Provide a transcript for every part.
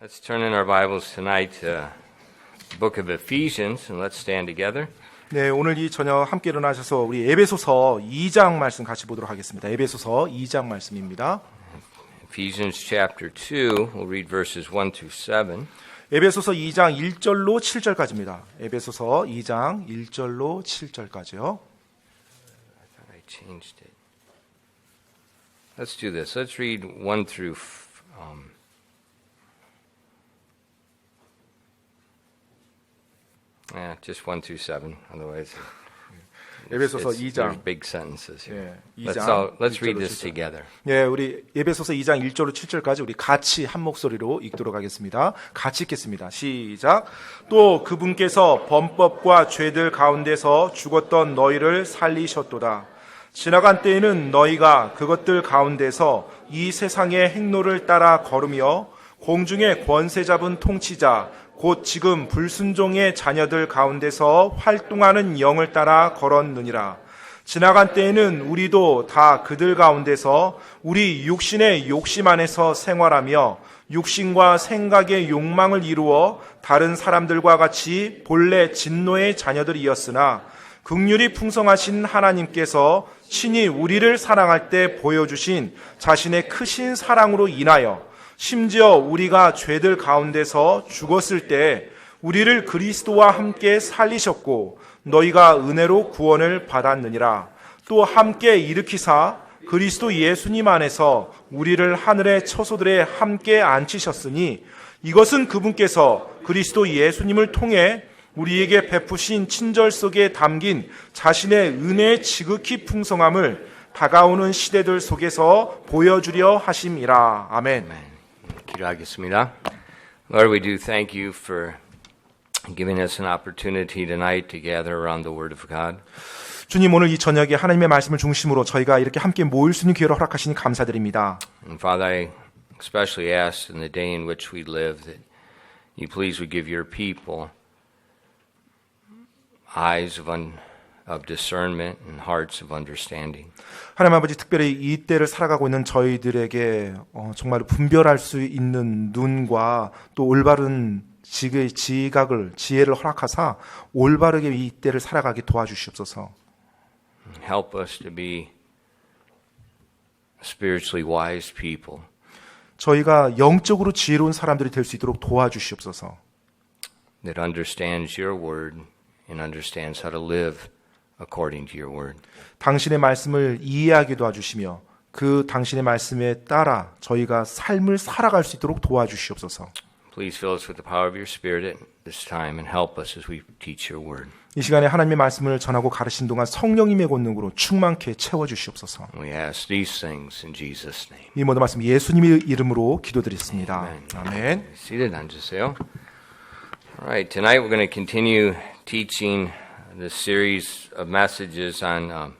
Let's turn in our Bibles tonight to the book of Ephesians, and let's stand together. 네, 오늘 이 저녁 함께 일어나셔서 우리 에베소서 2장 말씀 같이 보도록 하겠습니다. 에베소서 2장 말씀입니다. Ephesians chapter 2, we'll read verses 1 through 7. 에베소서 2장 1절로 7절까지입니다. 에베소서 2장 1절로 7절까지요. I thought I changed it. Let's do this. Let's read 1 through just 1 through 7. Otherwise, 에베소서 there's 2장 big sentences here. 예, Let's read 1절로 this 7절. together. 예, 우리 에베소서 2장 1절로 7절까지 우리 같이 한 목소리로 읽도록 하겠습니다. 같이 읽겠습니다. 시작. 또 그분께서 범법과 죄들 가운데서 죽었던 너희를 살리셨도다. 지나간 때에는 너희가 그것들 가운데서 이 세상의 행로를 따라 걸으며 공중의 권세 잡은 통치자 곧 지금 불순종의 자녀들 가운데서 활동하는 영을 따라 걸었느니라. 지나간 때에는 우리도 다 그들 가운데서 우리 육신의 욕심 안에서 생활하며 육신과 생각의 욕망을 이루어 다른 사람들과 같이 본래 진노의 자녀들이었으나 긍휼이 풍성하신 하나님께서 친히 우리를 사랑할 때 보여주신 자신의 크신 사랑으로 인하여 심지어 우리가 죄들 가운데서 죽었을 때 우리를 그리스도와 함께 살리셨고 너희가 은혜로 구원을 받았느니라. 또 함께 일으키사 그리스도 예수님 안에서 우리를 하늘의 처소들에 함께 앉히셨으니 이것은 그분께서 그리스도 예수님을 통해 우리에게 베푸신 친절 속에 담긴 자신의 은혜의 지극히 풍성함을 다가오는 시대들 속에서 보여주려 하심이라. 아멘. 기도하겠습니다. Lord, we do thank you for giving us an opportunity tonight to gather around the Word of God. 주님, 오늘 이 저녁에 하나님의 말씀을 중심으로 저희가 이렇게 함께 모일 수 있는 기회를 허락하시니 감사드립니다. And Father, I especially ask in the day in which we live that you please would give your people eyes of discernment and hearts of understanding. 하나님 아버지, 특별히 이 때를 살아가고 있는 저희들에게 정말 분별할 수 있는 눈과 또 올바른 지혜를 허락하사 올바르게 이 때를 살아가게 도와주시옵소서. Help us to be spiritually wise people. 저희가 영적으로 지혜로운 사람들이 될 수 있도록 도와주시옵소서. That understands your word and understands how to live according to your word. 당신의 말씀을 이해하게 도와주시며 그 당신의 말씀에 따라 저희가 삶을 살아갈 수 있도록 도와주시옵소서. Please fill us with the power of your Spirit at this time and help us as we teach your word. 이 시간에 하나님의 말씀을 전하고 가르치는 동안 성령님의 권능으로 충만케 채워주시옵소서. We ask these things in Jesus' name. 이 모든 말씀 예수님의 이름으로 기도드렸습니다. Amen. 아멘. Seated, 앉으세요. All right, tonight we're going to continue teaching the series of messages on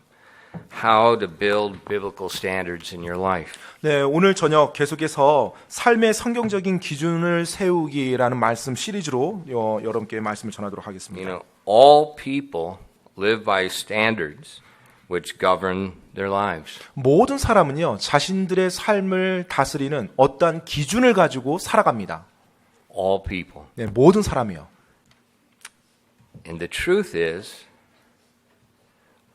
how to build biblical standards in your life. 네, 오늘 저녁 계속해서 삶의 성경적인 기준을 세우기라는 말씀 시리즈로 여러분께 말씀을 전하도록 하겠습니다. You know, all people live by standards which govern their lives. 모든 사람은요, 자신들의 삶을 다스리는 어떠한 기준을 가지고 살아갑니다. All people. 네, 모든 사람이요. And the truth is,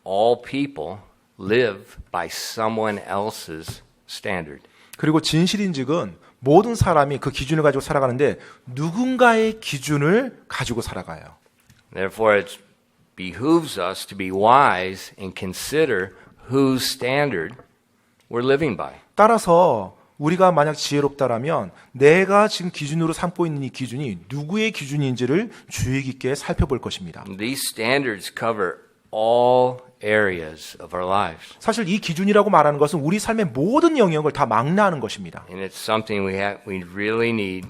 all people live by someone else's standard. 그리고 진실인즉은 모든 사람이 그 기준을 가지고 살아가는데 누군가의 기준을 가지고 살아가요. Therefore, it behooves us to be wise and consider whose standard we're living by. 따라서 우리가 만약 지혜롭다라면 내가 지금 기준으로 삼고 있는 이 기준이 누구의 기준인지를 주의 깊게 살펴볼 것입니다. These standards cover all areas of our lives. 사실 이 기준이라고 말하는 것은 우리 삶의 모든 영역을 다 망라하는 것입니다. And it's something we really need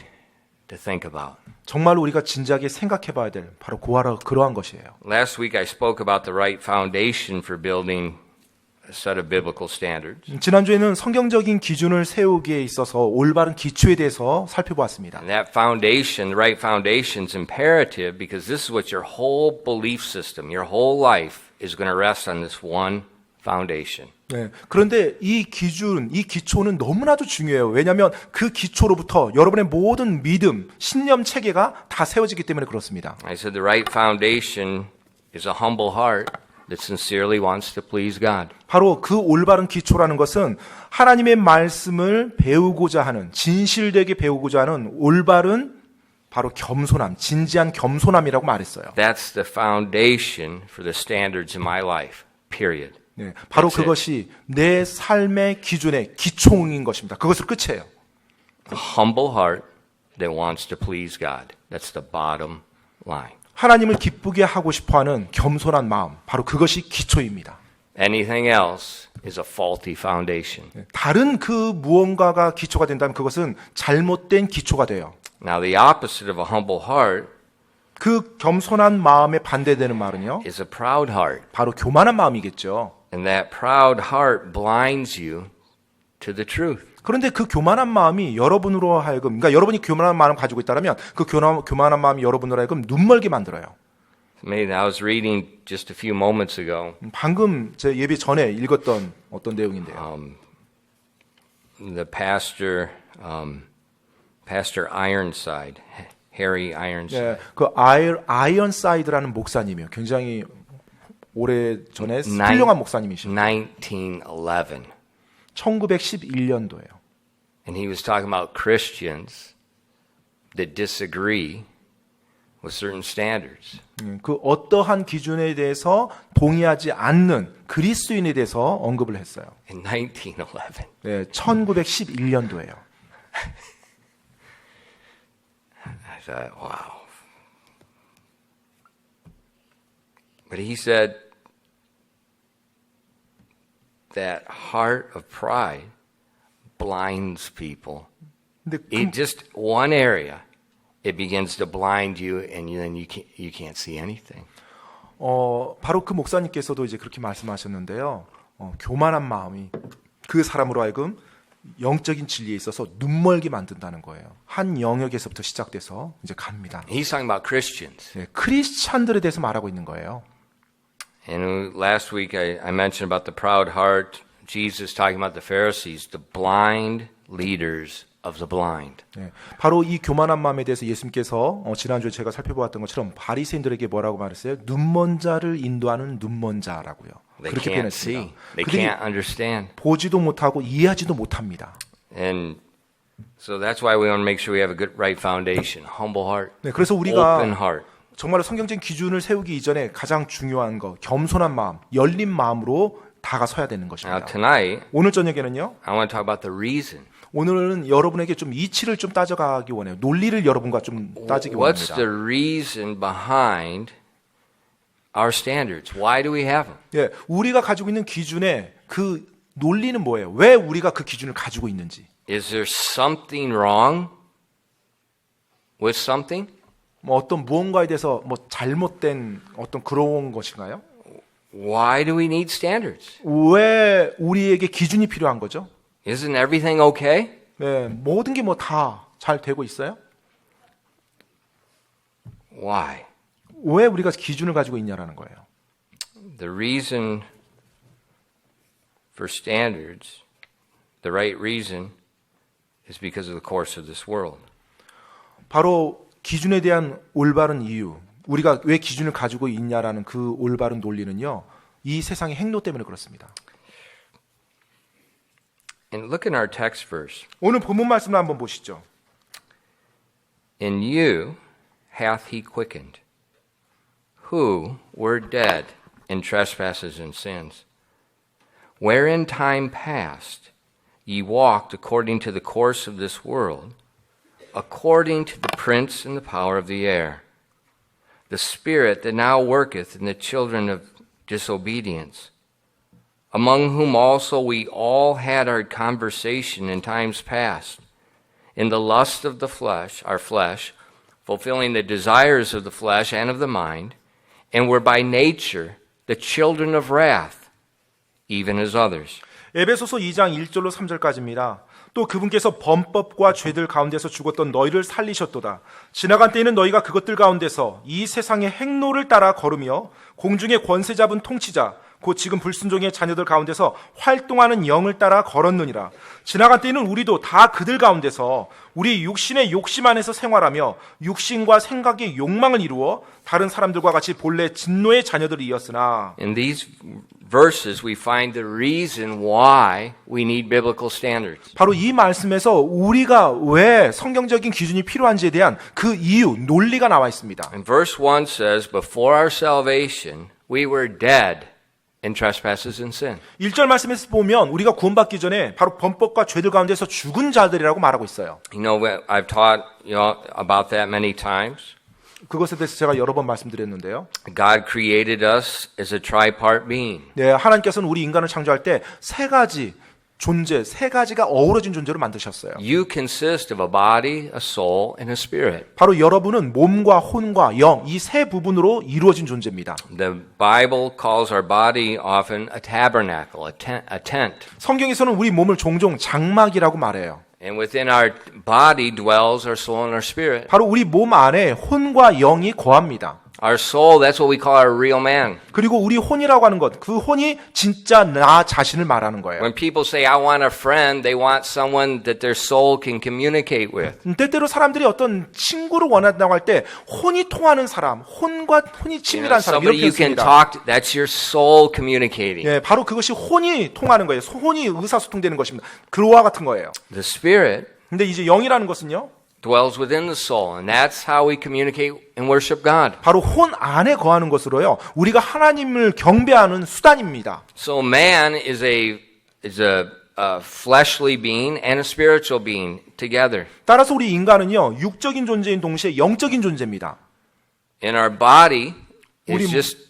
to think about. 정말 우리가 진지하게 생각해 봐야 될 바로 그러한 것이에요. Last week I spoke about the right foundation for building a set of biblical standards. 지난주에는 성경적인 기준을 세우기에 있어서 올바른 기초에 대해서 살펴보았습니다. And that foundation, the right foundation is imperative because this is what your whole belief system, your whole life is going to rest on this one foundation. 네. 그런데 이 기준, 이 기초는 너무나도 중요해요. 왜냐하면 그 기초로부터 여러분의 모든 믿음, 신념 체계가 다 세워지기 때문에 그렇습니다. I said the right foundation is a humble heart that sincerely wants to please God. 바로 그 올바른 기초라는 것은 하나님의 말씀을 배우고자 하는, 진실되게 배우고자 하는 올바른 바로 겸손함, 진지한 겸손함이라고 말했어요. That's the foundation for the standards in my life, period. 네, 바로 That's it. 그것이 내 삶의 기준의 기초인 것입니다. 그것을 끝이에요. A humble heart that wants to please God. That's the bottom line. 하나님을 기쁘게 하고 싶어하는 겸손한 마음, 바로 그것이 기초입니다. Anything else is a faulty foundation. 다른 그 무언가가 기초가 된다면 그것은 잘못된 기초가 돼요. Now, the opposite of a humble heart 그 겸손한 마음에 반대되는 말은요, is a proud heart. 바로 교만한 마음이겠죠. And that proud heart blinds you to the truth. 그런데 그 교만한 마음이 여러분으로 하여금, 그러니까 여러분이 교만한 마음을 가지고 있다면 그 교만한 마음이 여러분으로 하여금 눈멀게 만들어요. Amazing. I was reading just a few moments ago 방금 제 예배 전에 읽었던 어떤 내용인데요. the pastor, Pastor Ironside, Harry Ironside. 예, 그 아이언사이드라는 목사님이요. 굉장히 오래 전에 훌륭한 목사님이시죠. 1911. 1911년도예요. And he was talking about Christians that disagree with certain standards. 그 어떠한 기준에 대해서 동의하지 않는 그리스도인에 대해서 언급을 했어요. In 1911. 네, 1911년도예요. I thought, wow. But he said that heart of pride blinds people. 근데 It just one area, it begins to blind you, and then you can't see anything. 바로 그 목사님께서도 이제 그렇게 말씀하셨는데요. 교만한 마음이 그 사람으로 하여금 영적인 진리에 있어서 눈멀게 만든다는 거예요. 한 영역에서부터 시작돼서 이제 갑니다. He's talking about Christians. 네, 크리스찬들에 대해서 말하고 있는 거예요. And last week I mentioned about the proud heart. Jesus talking about the Pharisees, the blind leaders of the blind. 네, 바로 이 교만한 마음에 대해서 예수님께서 지난주에 제가 살펴보았던 것처럼 바리새인들에게 뭐라고 말했어요? 눈먼 자를 인도하는 눈먼 자라고요. They 그렇게 can't see. 표현했습니다. They 그들이 can't understand. 보지도 못하고 이해하지도 못합니다. And so that's why we want to make sure we have a good right foundation, humble heart, 네, 그래서 open 우리가 heart. 정말로 성경적인 기준을 세우기 이전에 가장 중요한 거, 겸손한 마음, 열린 마음으로 다가서야 되는 Now 것입니다. tonight, 오늘 저녁에는요. I want to talk about the reason. 오늘은 여러분에게 좀 이치를 좀 따져가기 원해요. 논리를 여러분과 좀 따지기 What's 원합니다. the reason behind our standards? Why do we have them? 예, 우리가 가지고 있는 기준의 그 논리는 뭐예요? 왜 우리가 그 기준을 가지고 있는지? Is there something wrong with something? 뭐 어떤 무언가에 대해서 뭐 잘못된 어떤 그런 것인가요? Why do we need standards? 왜 우리에게 기준이 필요한 거죠? Isn't everything okay? 네, 모든 게 뭐 다 잘 되고 있어요? Why? 왜 우리가 기준을 가지고 있냐라는 거예요. The reason for standards, the right reason, is because of the course of this world. 바로 기준에 대한 올바른 이유, 우리가 왜 기준을 가지고 있냐라는 그 올바른 논리는요, 이 세상의 행로 때문에 그렇습니다. And look in our text verse. 오늘 본문 말씀을 한번 보시죠. In you hath he quickened, who were dead in trespasses and sins, wherein time past ye walked according to the course of this world, according to the prince and the power of the air, the spirit that now worketh in the children of disobedience, among whom also we all had our conversation in times past, in the lust of the flesh, our flesh, fulfilling the desires of the flesh and of the mind, and were by nature the children of wrath, even as others. 에베소서 2장 1절로 3절까지입니다. 또 그분께서 범법과 죄들 가운데서 죽었던 너희를 살리셨도다. 지나간 때에는 너희가 그것들 가운데서 이 세상의 행로를 따라 걸으며 공중의 권세 잡은 통치자 곧 지금 불순종의 자녀들 가운데서 활동하는 영을 따라 걸었느니라. 지나간 때에는 우리도 다 그들 가운데서 우리 육신의 욕심 안에서 생활하며 육신과 생각의 욕망을 이루어 다른 사람들과 같이 본래 진노의 자녀들이었으나. In these verses we find the reason why we need biblical standards. 바로 이 말씀에서 우리가 왜 성경적인 기준이 필요한지에 대한 그 이유, 논리가 나와 있습니다. And verse 1 says, before our salvation, we were dead in trespasses and sin. 1절 말씀에서 보면 우리가 구원받기 전에 바로 범법과 죄들 가운데서 죽은 자들이라고 말하고 있어요. You know, I've taught about that many times. 그것에 대해서 제가 여러 번 말씀드렸는데요. God created us as a tripart being. 네, 하나님께서는 우리 인간을 창조할 때 세 가지 존재, 세 가지가 어우러진 존재로 만드셨어요. You consist of a body, a soul, and a spirit. 바로 여러분은 몸과 혼과 영, 이 세 부분으로 이루어진 존재입니다. The Bible calls our body often a tabernacle, a tent. 성경에서는 우리 몸을 종종 장막이라고 말해요. And within our body dwells our soul and our spirit. 바로 우리 몸 안에 혼과 영이 거합니다. Our soul, that's what we call our real man. 그리고 우리 혼이라고 하는 것, 그 혼이 진짜 나 자신을 말하는 거예요. When people say, I want a friend, they want someone that their soul can communicate with. 때때로 사람들이 어떤 친구를 원한다고 할 때 혼이 통하는 사람, 혼과 혼이 친밀한 사람 Somebody 이렇게 you can 했습니다. talk to, that's your soul communicating. 예, 바로 그것이 혼이 통하는 거예요. 혼이 의사소통되는 것입니다. 그와 같은 거예요. The spirit 근데 이제 영이라는 것은요. dwells within the soul, and that's how we communicate and worship God. 바로 혼 안에 거하는 것으로요. 우리가 하나님을 경배하는 수단입니다. So man is a fleshly being and a spiritual being together. 따라서 우리 인간은요. 육적인 존재인 동시에 영적인 존재입니다. And our body is 우리- just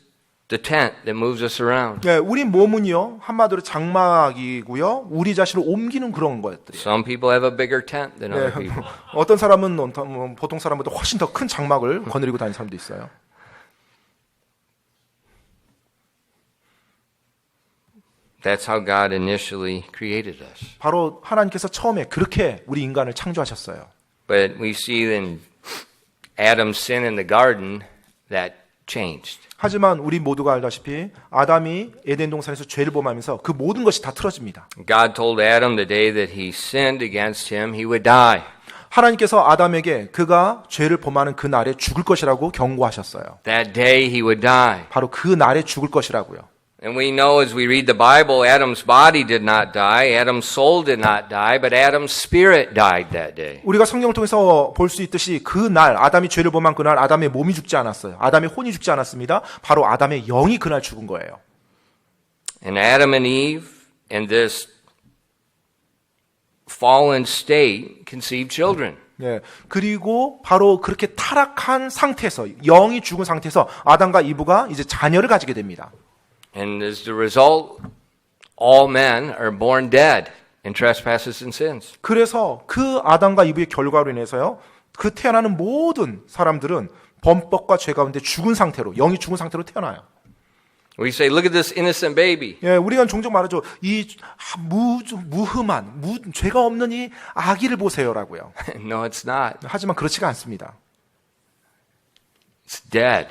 the tent that moves us around. 예, 우리 몸은요. 한마디로 장막이고요. 우리 자신을 옮기는 그런 것들이에요. Some people have a bigger tent than other 예, people. 어떤 사람은 보통 사람보다 훨씬 더 큰 장막을 거느리고 다니는 사람도 있어요. That's how God initially created us. 바로 하나님께서 처음에 그렇게 우리 인간을 창조하셨어요. But we see in Adam's sin in the garden that changed. 하지만 우리 모두가 알다시피 아담이 에덴 동산에서 죄를 범하면서 그 모든 것이 다 틀어집니다. God told Adam the day that he sinned against him, he would die. 하나님께서 아담에게 그가 죄를 범하는 그 날에 죽을 것이라고 경고하셨어요. That day he would die. 바로 그 날에 죽을 것이라고요. And we know as we read the Bible, Adam's body did not die, Adam's soul did not die, but Adam's spirit died that day. 우리가 성경을 통해서 볼 수 있듯이 그 날 아담이 죄를 범한 그날 아담의 몸이 죽지 않았어요. 아담의 혼이 죽지 않았습니다. 바로 아담의 영이 그날 죽은 거예요. And Adam and Eve in this fallen state conceived children. 네. 그리고 바로 그렇게 타락한 상태에서 영이 죽은 상태에서 아담과 이브가 이제 자녀를 가지게 됩니다. And as the result, all men are born dead in trespasses and sins. 그래서 그 아담과 이브의 결과로 인해서요. 그 태어나는 모든 사람들은 범법과 죄 가운데 죽은 상태로 영이 죽은 상태로 태어나요. We say, look at this innocent baby. 예, 우리가 종종 말하죠. 이 무흠한 죄가 없는 이 아기를 보세요라고요. No, it's not. 하지만 그렇지가 않습니다. It's dead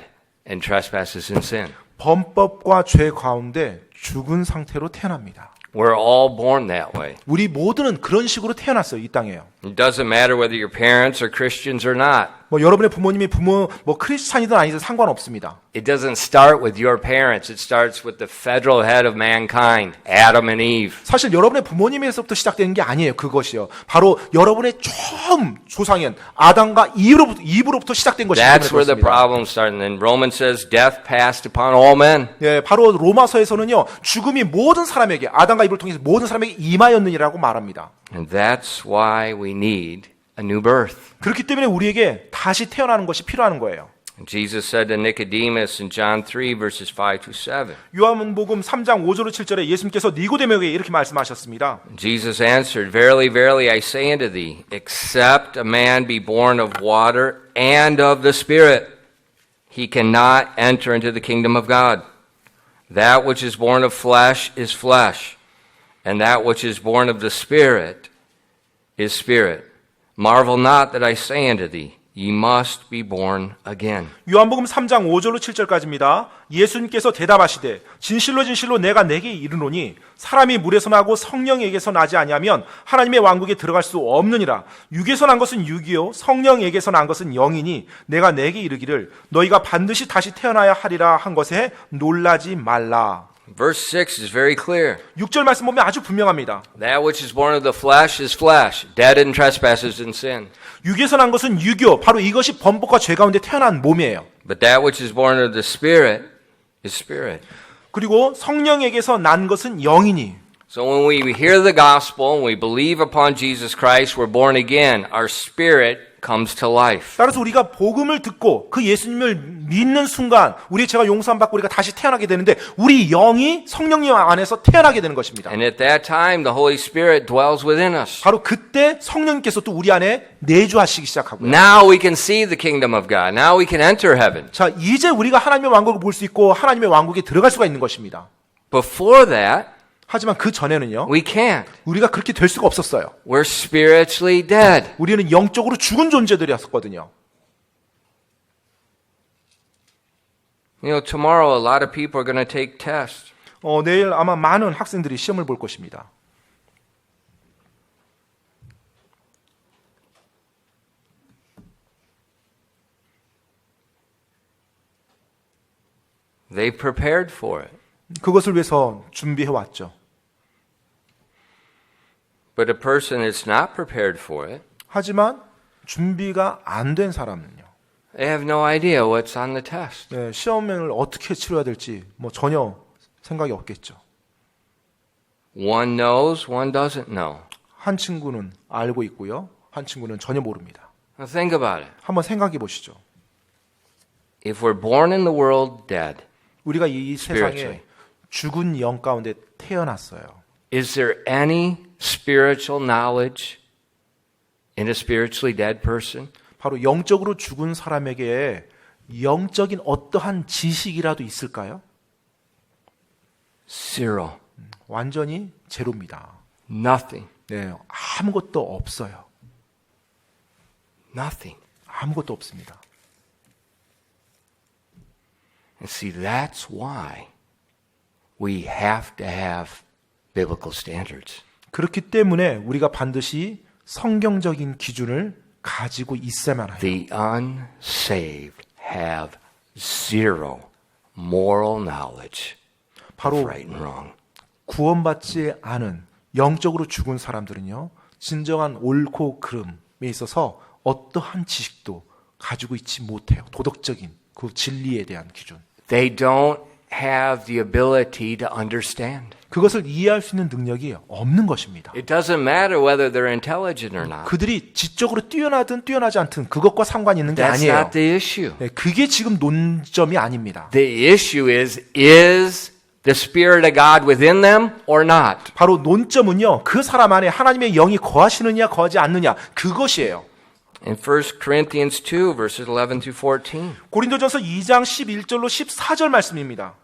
in trespasses and sin. 범법과 죄 가운데 죽은 상태로 태어납니다. We're all born that way. 우리 모두는 그런 식으로 태어났어요. 이 땅에요. It doesn't matter whether your parents are Christians or not. 뭐 여러분의 부모님이 크리스찬이든 아니든 상관없습니다. It doesn't start with your parents. It starts with the federal head of mankind, Adam and Eve. 사실 여러분의 부모님에서부터 시작되는 게 아니에요. 그것이요. 바로 여러분의 처음 조상인 아담과 이브로부터 시작된 것이기 때문에 That's where the 그렇습니다. problem started. And then Romans says death passed upon all men. 예, 바로 로마서에서는요. 죽음이 모든 사람에게 아담과 이브를 통해서 모든 사람에게 임하였느니라고 말합니다. And that's why we need a new birth. 그렇기 때문에 우리에게 다시 태어나는 것이 필요한 거예요. Jesus said to Nicodemus in John 3 verses 5 to 7. 요한복음 3장 5절 7절에 예수님께서 니고데모에게 이렇게 말씀하셨습니다. Jesus answered, Verily, verily, I say unto thee, except a man be born of water and of the Spirit, he cannot enter into the kingdom of God. That which is born of flesh is flesh, and that which is born of the Spirit is spirit. Marvel not that I say unto thee, Ye must be born again. 요한복음 3장 5절로 7절까지입니다. 예수님께서 대답하시되 진실로 진실로 내가 내게 이르노니 사람이 물에서 나고 성령에게서 나지 아니하면 하나님의 왕국에 들어갈 수 없느니라. 육에서 난 것은 육이요 성령에게서 난 것은 영이니 내가 내게 이르기를 너희가 반드시 다시 태어나야 하리라 한 것에 놀라지 말라. Verse 6 is very clear. 6절 말씀 보면 아주 분명합니다. That which is born of the flesh is flesh, dead in trespasses and sin. 육에서 난 것은 육이요 바로 이것이 범법과 죄 가운데 태어난 몸이에요. But that which is born of the Spirit is spirit. 그리고 성령에게서 난 것은 영이니. So when we hear the gospel and we believe upon Jesus Christ, we're born again. Our spirit comes to life. 따라서 우리가 복음을 듣고 그 예수님을 믿는 순간 우리의 죄가 용서받고 우리가 다시 태어나게 되는데 우리 영이 성령님 안에서 태어나게 되는 것입니다. And at that time, the Holy Spirit dwells within us. 바로 그때 성령님께서 또 우리 안에 내주하시기 시작하고요. Now we can see the kingdom of God. Now we can enter heaven. 자, 이제 우리가 하나님의 왕국을 볼 수 있고 하나님의 왕국에 들어갈 수가 있는 것입니다. Before that, 하지만 그 전에는요. we can't. 우리가 그렇게 될 수가 없었어요. We're spiritually dead. 우리는 영적으로 죽은 존재들이었거든요. You know, tomorrow a lot of people are going to take tests. 내일 아마 많은 학생들이 시험을 볼 것입니다. They've prepared for it. 그것을 위해서 준비해 왔죠. But a person that's not prepared for it, 하지만 준비가 안 된 사람은요. they have no idea what's on the test. 시험을 어떻게 치러야 될지 전혀 생각이 없겠죠. One knows, one doesn't know. 한 친구는 알고 있고요. 한 친구는 전혀 모릅니다. Now think about it. 한번 생각해 보시죠. If we're born in the world dead, 우리가 이 Spiritually. 세상에 죽은 영 가운데 태어났어요. is there any spiritual knowledge in a spiritually dead person? 바로 영적으로 죽은 사람에게 영적인 어떠한 지식이라도 있을까요? Zero. 완전히 제로입니다. Nothing. 아무것도 없어요. Nothing. 아무것도 없습니다. And see, that's why we have to have biblical standards. 그렇기 때문에 우리가 반드시 성경적인 기준을 가지고 있어야만 해요. The unsaved have zero moral knowledge of 바로 right and wrong. 구원받지 않은 영적으로 죽은 사람들은요. 진정한 옳고 그름에 있어서 어떠한 지식도 가지고 있지 못해요. 도덕적인 그 진리에 대한 기준. They don't have the ability to understand. 그것을 이해할 수 있는 능력이 없는 것입니다. It doesn't matter whether they're intelligent or not. 그들이 지적으로 뛰어나든 뛰어나지 않든 그것과 상관이 있는 게 That's 아니에요. not the issue. 그게 지금 논점이 아닙니다. The issue is the Spirit of God within them or not? 바로 논점은요. 그 사람 안에 하나님의 영이 거하시느냐 거하지 않느냐 그것이에요. In 1 Corinthians 2, verses 11 to 14. 고린도전서 2장 11절로 14절 말씀입니다.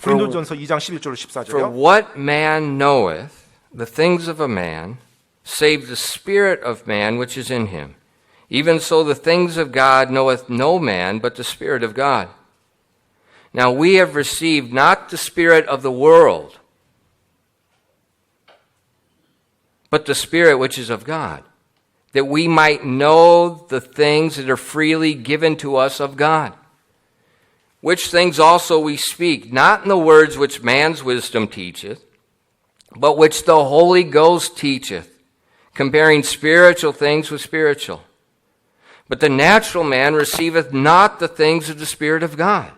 고린도전서 2장 11절로 For 14절요. what man knoweth the things of a man, save the spirit of man which is in him? Even so the things of God knoweth no man but the Spirit of God. Now we have received not the spirit of the world, but the Spirit which is of God, that we might know the things that are freely given to us of God. Which things also we speak, not in the words which man's wisdom teacheth, but which the Holy Ghost teacheth, comparing spiritual things with spiritual. But the natural man receiveth not the things of the Spirit of God,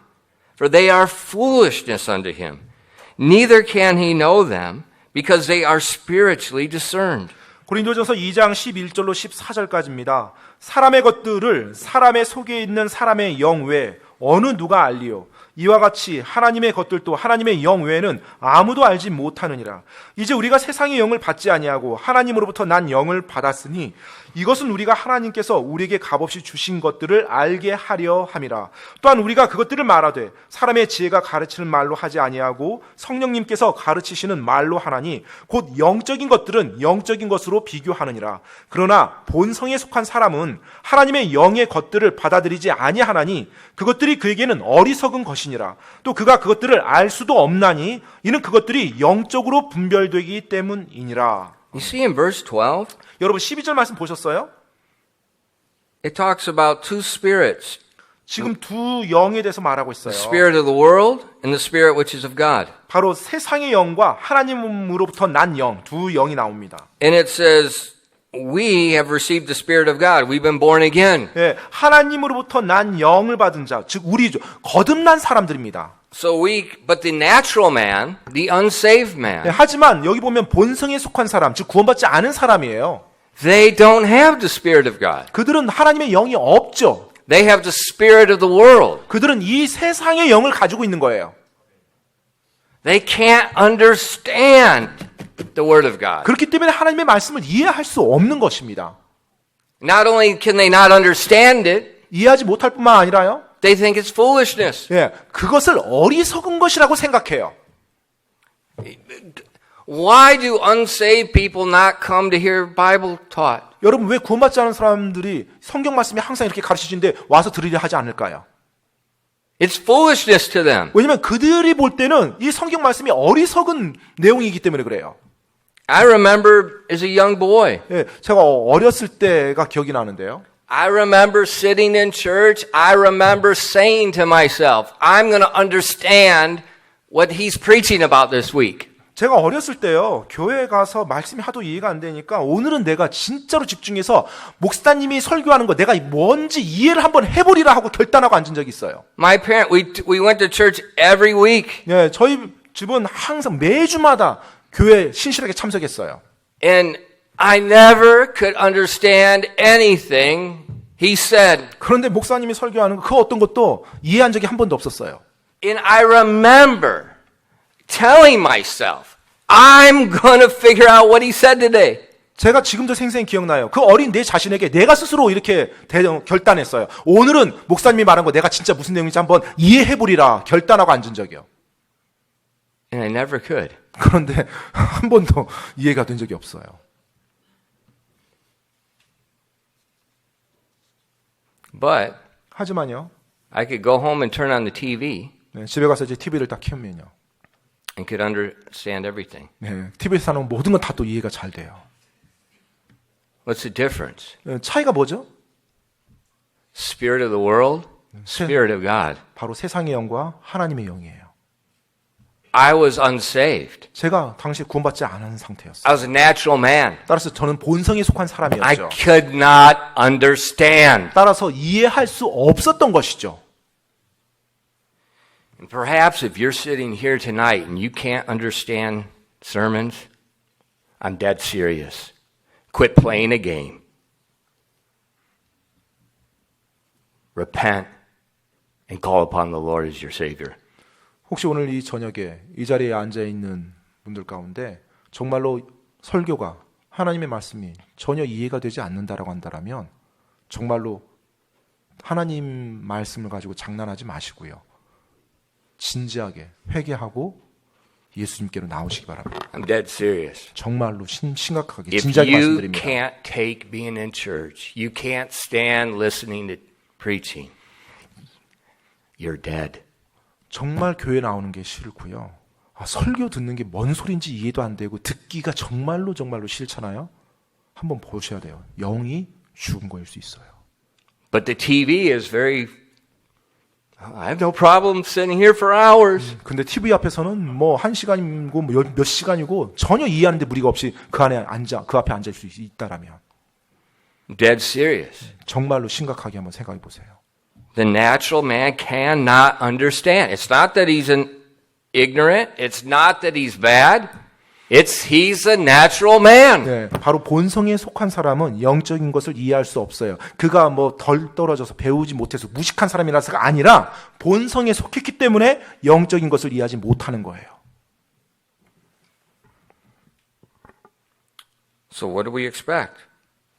for they are foolishness unto him. Neither can he know them, because they are spiritually discerned. 고린도전서 2장 11절로 14절까지입니다. 사람의 것들을 사람의 속에 있는 사람의 영 외에 어느 누가 알리요? 이와 같이 하나님의 것들도 하나님의 영 외에는 아무도 알지 못하느니라. 이제 우리가 세상의 영을 받지 아니하고 하나님으로부터 난 영을 받았으니 이것은 우리가 하나님께서 우리에게 값없이 주신 것들을 알게 하려 함이라. 또한 우리가 그것들을 말하되 사람의 지혜가 가르치는 말로 하지 아니하고 성령님께서 가르치시는 말로 하나니 곧 영적인 것들은 영적인 것으로 비교하느니라. 그러나 본성에 속한 사람은 하나님의 영의 것들을 받아들이지 아니하나니 그것들이 그에게는 어리석은 것이니라. 또 그가 그것들을 알 수도 없나니 이는 그것들이 영적으로 분별되기 때문이니라. You see in verse 12, 여러분 12절 말씀 보셨어요? it talks about two spirits, 지금 두 영에 대해서 말하고 있어요. the spirit of the world and the spirit which is of God. 바로 세상의 영과 하나님으로부터 난 영, 두 영이 나옵니다. And it says, we have received the spirit of God. We've been born again. 예, 하나님으로부터 난 영을 받은 자, 즉 우리죠. 거듭난 사람들입니다. But the natural man, the unsaved 예, man, 하지만 여기 보면 본성에 속한 사람, 즉 구원받지 않은 사람이에요. they don't have the spirit of God. 그들은 하나님의 영이 없죠. They have the spirit of the world. 그들은 이 세상의 영을 가지고 있는 거예요. They can't understand the word of God. 그렇기 때문에 하나님의 말씀을 이해할 수 없는 것입니다. Not only can they not understand it, 이해하지 못할 뿐만 아니라요. they think it's foolishness. 예, 그것을 어리석은 것이라고 생각해요. Why do unsaved people not come to hear Bible taught? 여러분 왜 구원받지 않은 사람들이 성경 말씀이 항상 이렇게 가르치는데 와서 들으려 하지 않을까요? It's foolishness to them. 왜냐하면 그들이 볼 때는 이 성경 말씀이 어리석은 내용이기 때문에 그래요. I remember as a young boy, 예, 제가 어렸을 때가 기억이 나는데요. I remember sitting in church, I remember saying to myself, I'm going to understand what he's preaching about this week. 제가 어렸을 때요, 교회에 가서 말씀이 하도 이해가 안 되니까 오늘은 내가 진짜로 집중해서 목사님이 설교하는 거 내가 뭔지 이해를 한번 해보리라 하고 결단하고 앉은 적이 있어요. My parent, we went to church every week. 예, 저희 집은 항상 매주마다 교회에 신실하게 참석했어요. And I never could understand anything he said. 그런데 목사님이 설교하는 그 어떤 것도 이해한 적이 한 번도 없었어요. And I remember telling myself, I'm going to figure out what he said today. 제가 지금도 생생히 기억나요. 그 어린 내 자신에게 내가 스스로 이렇게 결단했어요. 오늘은 목사님이 말한 거 내가 진짜 무슨 내용인지 한번 이해해보리라 결단하고 앉은 적이요. And I never could. 그런데 한 번도 이해가 된 적이 없어요. But 하지만요, I could go home and turn on the TV 네, 집에 가서 이제 TV를 딱 켜면요, and could understand everything. 네, TV에서 하는 모든 건 다 또 이해가 잘 돼요. What's the difference? 네, 차이가 뭐죠? Spirit of the world, Spirit of God. 바로 세상의 영과 하나님의 영이에요. I was unsaved. 제가 당시 구원받지 않은 상태였어요. I was a natural man. 따라서 저는 본성에 속한 I 사람이었죠. could not understand. 따라서 이해할 수 없었던 것이죠. And perhaps if you're sitting here tonight and you can't understand sermons, I'm dead serious. Quit playing a game. Repent and call upon the Lord as your Savior. 혹시 오늘 이 저녁에 이 자리에 앉아있는 분들 가운데 정말로 설교가 하나님의 말씀이 전혀 이해가 되지 않는다라고 한다면 정말로 하나님 말씀을 가지고 장난하지 마시고요. 진지하게 회개하고 예수님께로 나오시기 바랍니다. I'm dead serious. 정말로 심각하게 If 진지하게 you 말씀드립니다. can't take being in church, you can't stand listening to preaching, you're dead. 정말 교회 나오는 게 싫고요. 설교 듣는 게 뭔 소리인지 이해도 안 되고 듣기가 정말로 싫잖아요. 한번 보셔야 돼요. 영이 죽은 거일 수 있어요. But the TV is very, I have no problem sitting here for hours. 근데 TV 앞에서는 뭐 1시간이고 몇 시간이고 전혀 이해하는데 무리가 없이 그 앞에 앉을 수 있다라면 Dead serious. 정말로 심각하게 한번 생각해 보세요. The natural man cannot understand. It's not that he's ignorant. It's not that he's bad. He's a natural man. 네, 바로 본성에 속한 사람은 영적인 것을 이해할 수 없어요. 그가 뭐 덜 떨어져서 배우지 못해서 무식한 사람이라서가 아니라 본성에 속했기 때문에 영적인 것을 이해하지 못하는 거예요. So what do we expect?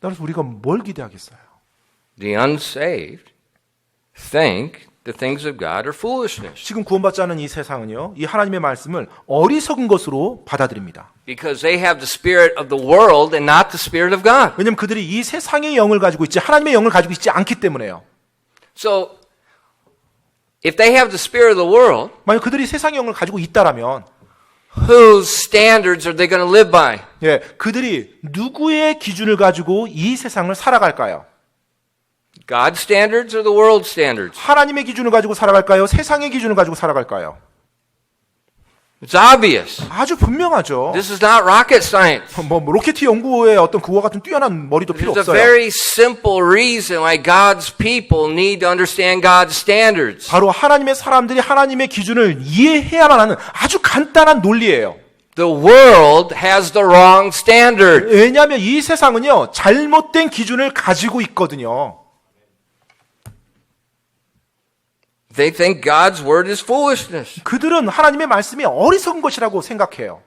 따라서 우리가 뭘 기대하겠어요? The unsaved think the things of God are foolishness 지금 구원받지 않은 이 세상은요, 이 하나님의 말씀을 어리석은 것으로 받아들입니다. because they have the spirit of the world and not the spirit of God. 왜냐하면 그들이 이 세상의 영을 가지고 있지 하나님의 영을 가지고 있지 않기 때문에요. So if they have the spirit of the world, 만약 그들이 세상의 영을 가지고 있다라면 whose standards are they going to live by? 예, 그들이 누구의 기준을 가지고 이 세상을 살아갈까요? God's standards or the world's standards? 하나님의 기준을 가지고 살아갈까요? 세상의 기준을 가지고 살아갈까요? It's obvious. 아주 분명하죠. This is not rocket science. 뭐 로켓 연구의 어떤 그와 같은 뛰어난 머리도 필요 There's a 없어요. very simple reason why God's people need to understand God's standards. 바로 하나님의 사람들이 하나님의 기준을 이해해야만 하는 아주 간단한 논리예요. The world has the wrong standard. 왜냐하면 이 세상은요, 잘못된 기준을 가지고 있거든요. They think God's word is foolishness. 그들은 하나님의 말씀이 어리석은 것이라고 생각해요.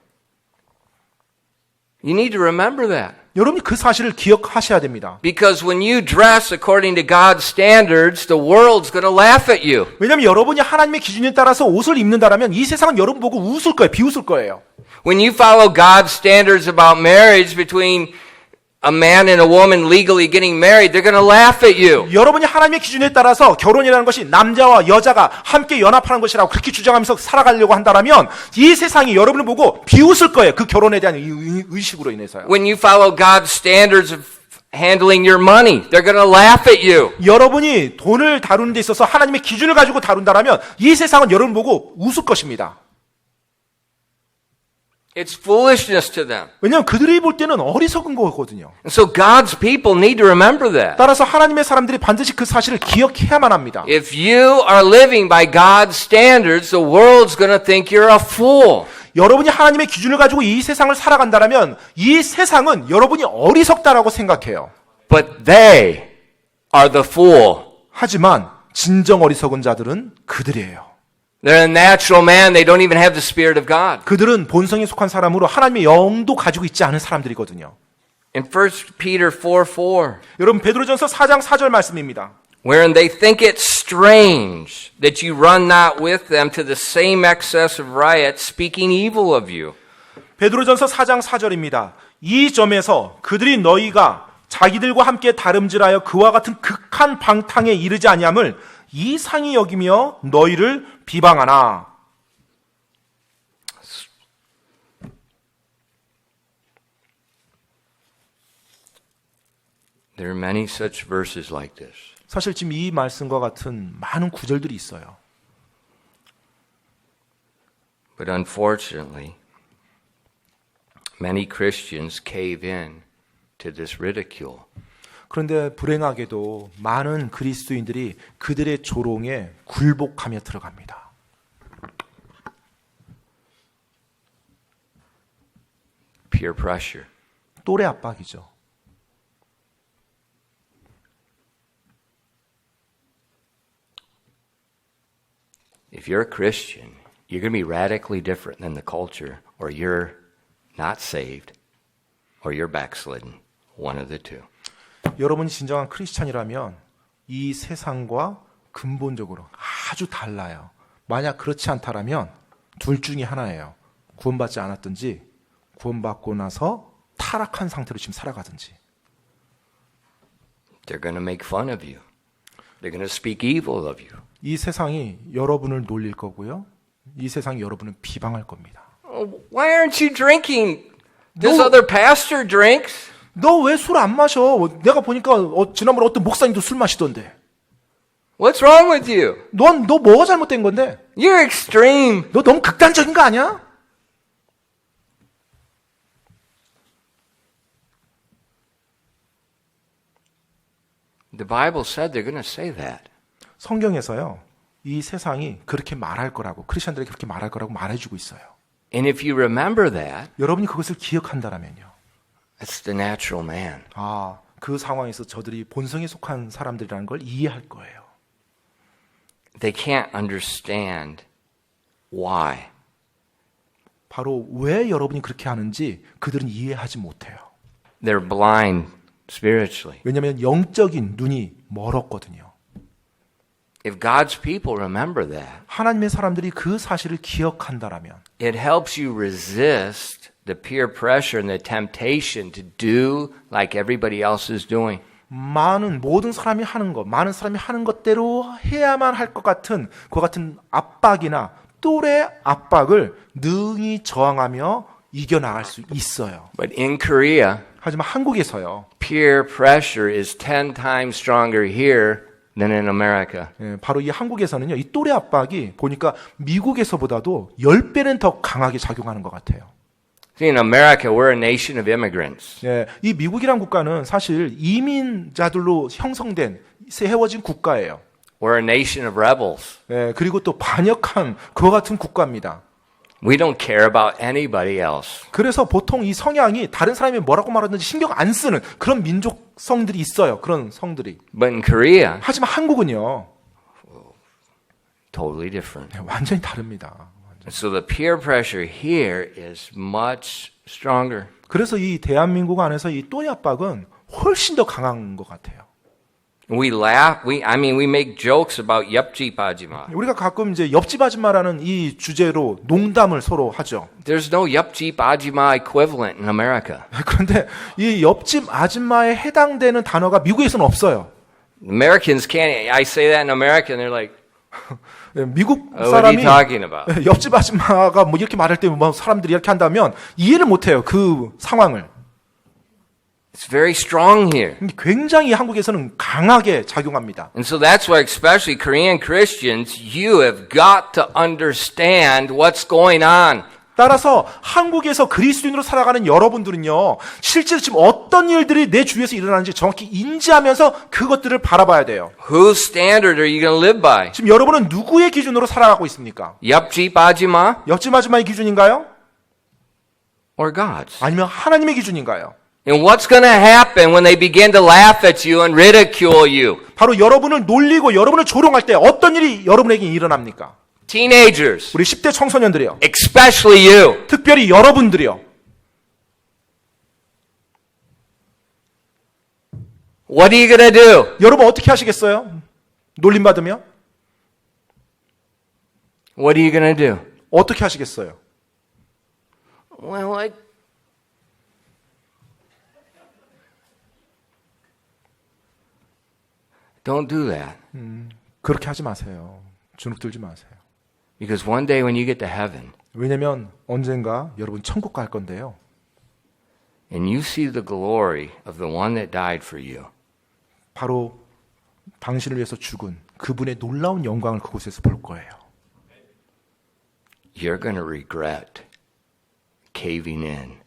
You need to remember that. 여러분이 그 사실을 기억하셔야 됩니다. Because when you dress according to God's standards, the world's going to laugh at you. 왜냐하면 여러분이 하나님의 기준에 따라서 옷을 입는다라면 이 세상은 여러분 보고 웃을 거예요. 비웃을 거예요. When you follow God's standards about marriage between a man and a woman legally getting married, they're going to laugh at you. 여러분이 하나님의 기준에 따라서 결혼이라는 것이 남자와 여자가 함께 연합하는 것이라고 그렇게 주장하면서 살아가려고 한다면 이 세상이 여러분을 보고 비웃을 거예요. 그 결혼에 대한 의식으로 인해서요. When you follow God's standards of handling your money, they're going to laugh at you. 여러분이 돈을 다루는 데 있어서 하나님의 기준을 가지고 다룬다면 이 세상은 여러분 보고 웃을 것입니다. It's foolishness to them. 왜냐하면 그들이 볼 때는 어리석은 거거든요. And so God's people need to remember that. 따라서 하나님의 사람들이 반드시 그 사실을 기억해야만 합니다. If you are living by God's standards, the world's going to think you're a fool. 여러분이 하나님의 기준을 가지고 이 세상을 살아간다면 이 세상은 여러분이 어리석다라고 생각해요. But they are the fool. 하지만 진정 어리석은 자들은 그들이에요. They're a natural man. They don't even have the Spirit of God. 그들은 본성에 속한 사람으로 하나님의 영도 가지고 있지 않은 사람들이거든요. In 1 Peter 4:4, 여러분 베드로전서 4장 4절 말씀입니다. wherein they think it strange that you run not with them to the same excess of riot, speaking evil of you. 베드로전서 4장 4절입니다. 이 점에서 그들이 너희가 자기들과 함께 다름질하여 그와 같은 극한 방탕에 이르지 아니함을 이상히 여기며 너희를 비방하나. There are many such verses like this. 사실 지금 이 말씀과 같은 많은 구절들이 있어요. But unfortunately, many Christians cave in to this ridicule. 그런데 불행하게도 많은 그리스도인들이 그들의 조롱에 굴복하며 들어갑니다. Peer pressure. 또래 압박이죠. If you're a Christian, you're going to be radically different than the culture, or you're not saved, or you're backslidden. One of the two. 여러분이 진정한 크리스찬이라면 이 세상과 근본적으로 아주 달라요. 만약 그렇지 않다라면 둘 중에 하나예요. 구원받지 않았든지 구원받고 나서 타락한 상태로 지금 살아가든지. They're going to make fun of you. They're going to speak evil of you. 이 세상이 여러분을 놀릴 거고요. 이 세상이 여러분을 비방할 겁니다. Oh, why aren't you drinking? This No. other pastor drinks. 너 왜 술 안 마셔? 내가 보니까 지난번에 어떤 목사님도 술 마시던데. What's wrong with you? 너 뭐가 잘못된 건데? You're extreme. 너 너무 극단적인 거 아니야? The Bible said they're going to say that. 성경에서요. 이 세상이 그렇게 말할 거라고 크리스천들에게 그렇게 말할 거라고 말해주고 있어요. And if you remember that, 여러분이 그것을 기억한다라면요. that's the natural man. 아, 그 상황에서 저들이 본성에 속한 사람들이라는 걸 이해할 거예요. They can't understand why. 바로 왜 여러분이 그렇게 하는지 그들은 이해하지 못해요. They're blind spiritually. 왜냐하면 영적인 눈이 멀었거든요. If God's people remember that, 하나님의 사람들이 그 사실을 기억한다라면 it helps you resist the peer pressure and the temptation to do like everybody else is doing. 모든 사람이 하는 것, 많은 사람이 하는 것대로 해야만 할 것 같은 그 같은 압박이나 또래 압박을 능히 저항하며 이겨나갈 수 있어요. But in Korea, 하지만 한국에서요. peer pressure is 10 times stronger here than in America. 예, 바로 이 한국에서는요. 이 또래 압박이 보니까 미국에서보다도 10배는 더 강하게 작용하는 것 같아요. See, in America, we're a nation of immigrants. 예, 이 미국이란 국가는 사실 이민자들로 형성된 세워진 국가예요. We're a nation of rebels. 예, 그리고 또 반역한 그와 같은 국가입니다. We don't care about anybody else. 그래서 보통 이 성향이 다른 사람이 뭐라고 말하든지 신경 안 쓰는 그런 민족성들이 있어요. 그런 성들이. But in Korea, 하지만 한국은요. totally different. 네, 완전히 다릅니다. So the peer pressure here is much stronger. 그래서 이 대한민국 안에서 이 또래 압박은 훨씬 더 강한 것 같아요. We laugh, we make jokes about 옆집 아줌마. 우리가 가끔 이제 옆집 아줌마라는 이 주제로 농담을 서로 하죠. There's no 옆집 아줌마 equivalent in America. 그런데 이 옆집 아줌마에 해당되는 단어가 미국에서는 없어요. Americans can't, I say that in America and they're like, 미국 what are 사람이 you talking about? 옆집 아줌마가 뭐 이렇게 말할 때 뭐 사람들이 이렇게 한다면 이해를 못해요. 그 상황을. It's very strong here. 굉장히 한국에서는 강하게 작용합니다. And so that's why especially Korean Christians, you have got to understand what's going on. 따라서 한국에서 그리스도인으로 살아가는 여러분들은요. 실제로 지금 어떤 일들이 내 주위에서 일어나는지 정확히 인지하면서 그것들을 바라봐야 돼요. Whose standard are you going to live by? 지금 여러분은 누구의 기준으로 살아가고 있습니까? 옆집 아줌마 옆집 아줌마의 기준인가요? or God's? 아니면 하나님의 기준인가요? And what's going to happen when they begin to laugh at you and ridicule you? 바로 여러분을 놀리고 여러분을 조롱할 때 어떤 일이 여러분에게 일어납니까? Teenagers, 우리 10대 청소년들이요. especially you. 특별히 여러분들이요. What are you going to do? 여러분 어떻게 하시겠어요? 놀림받으면? What are you going to do? 어떻게 하시겠어요? Well, don't do that. 그렇게 하지 마세요. 주눅 들지 마세요. Because one day when you get to heaven 왜냐면 언젠가 여러분 천국 갈 건데요. and you see the glory of the one that died for you, 바로 당신을 위해서 죽은 그분의 놀라운 영광을 그곳에서 볼 거예요. you're going to regret caving in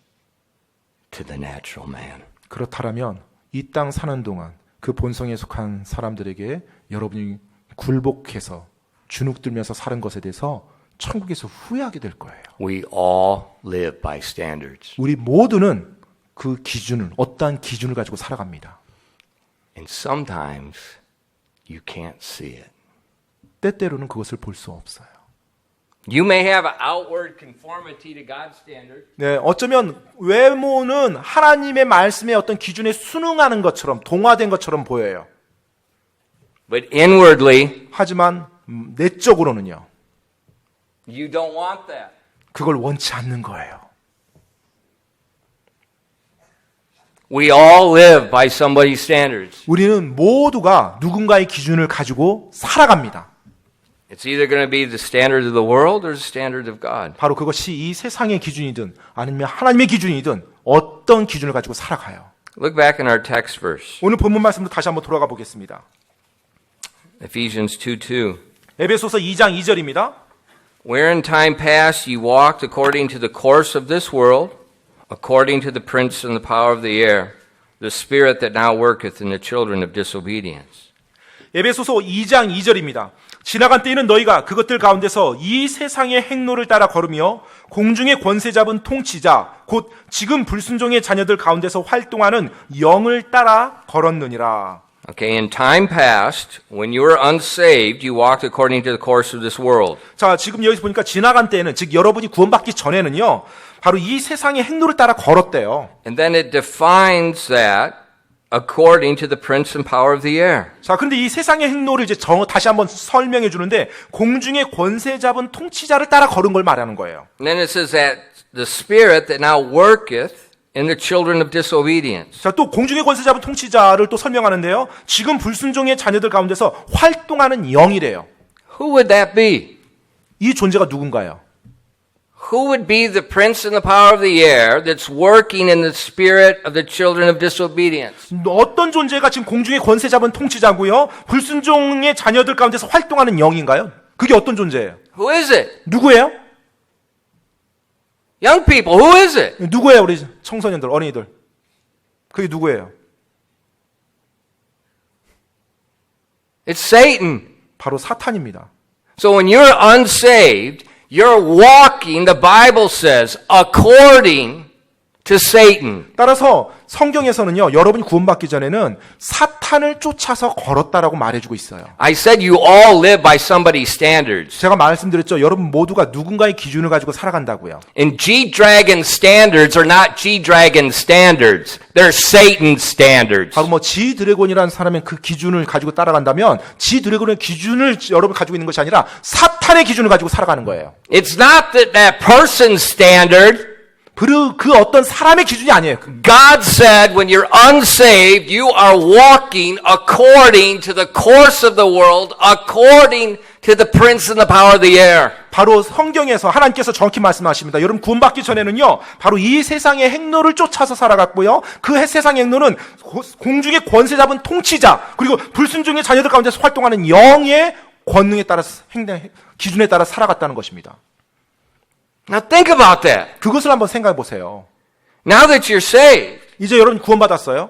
to the natural man. 그렇다면 이 땅 사는 동안 그 본성에 속한 사람들에게 여러분이 굴복해서 주눅들면서 사는 것에 대해서 천국에서 후회하게 될 거예요. We all live by standards. 우리 모두는 그 기준을 어떠한 기준을 가지고 살아갑니다. And sometimes you can't see it. 때때로는 그것을 볼 수 없어요. You may have an outward conformity to God's standard. 네, 어쩌면 외모는 하나님의 말씀의 어떤 기준에 순응하는 것처럼 동화된 것처럼 보여요. But inwardly, 하지만 내적으로는요. you don't want that. 그걸 원치 않는 거예요. We all live by somebody's standards. 우리는 모두가 누군가의 기준을 가지고 살아갑니다. It's either going to be the standard of the world or the standard of God. 바로 그것이 이 세상의 기준이든 아니면 하나님의 기준이든 어떤 기준을 가지고 살아가요. Look back in our text verse. 오늘 본문 말씀으로 다시 한번 돌아가 보겠습니다. Ephesians 2:2. 에베소서 2장 2절입니다. Where in time past ye walked according to the course of this world, according to the prince and the power of the air, the spirit that now worketh in the children of disobedience. 에베소서 2장 2절입니다. 지나간 때에는 너희가 그것들 가운데서 이 세상의 행로를 따라 걸으며 공중의 권세 잡은 통치자 곧 지금 불순종의 자녀들 가운데서 활동하는 영을 따라 걸었느니라. Okay, in time past, when you were unsaved, you walked according to the course of this world. 자, 지금 여기서 보니까 지나간 때에는 즉 여러분이 구원받기 전에는요. 바로 이 세상의 행로를 따라 걸었대요. And then it defines that according to the prince and power of the air. 자, 근데 이 세상의 행로를 이제 다시 한번 설명해 주는데 공중의 권세 잡은 통치자를 따라 걸은 걸 말하는 거예요. And then it says that the spirit that now worketh in the children of disobedience. 자, 또 공중의 권세 잡은 통치자를 또 설명하는데요. 지금 불순종의 자녀들 가운데서 활동하는 영이래요. Who would that be? 이 존재가 누군가요? Who would be the prince and the power of the air that's working in the spirit of the children of disobedience? 어떤 존재가 지금 공중의 권세 잡은 통치자고요. 불순종의 자녀들 가운데서 활동하는 영인가요? 그게 어떤 존재예요? Who is it? 누구예요? Young people, who is it? 누구예요, 우리 청소년들, 어린이들? 그게 누구예요? It's Satan. 바로 사탄입니다. So when you're unsaved, you're walking, the Bible says, according to Satan. 따라서 성경에서는요, 여러분이 구원받기 전에는 사탄을 쫓아서 걸었다라고 말해주고 있어요. I said you all live by somebody's standards. 제가 말씀드렸죠. 여러분 모두가 누군가의 기준을 가지고 살아간다고요. And G-Dragon standards are not G-Dragon standards. They're Satan's standards. 바로 G-드래곤이라는 사람의 그 기준을 가지고 따라간다면 G-드래곤의 기준을 여러분 가지고 있는 것이 아니라 사탄의 기준을 가지고 살아가는 거예요. It's not that person's standard. 그 어떤 사람의 기준이 아니에요. God said when you're unsaved, you are walking according to the course of the world, according to the prince and the power of the air. 바로 성경에서 하나님께서 정확히 말씀하십니다. 여러분 구원받기 전에는요. 바로 이 세상의 행로를 쫓아서 살아갔고요. 그 세상의 행로는 공중의 권세 잡은 통치자 그리고 불순종의 자녀들 가운데서 활동하는 영의 권능에 따라서 기준에 따라 살아갔다는 것입니다. Now think about that. 그것을 한번 생각해 보세요. Now that you're saved, 이제 여러분 구원받았어요.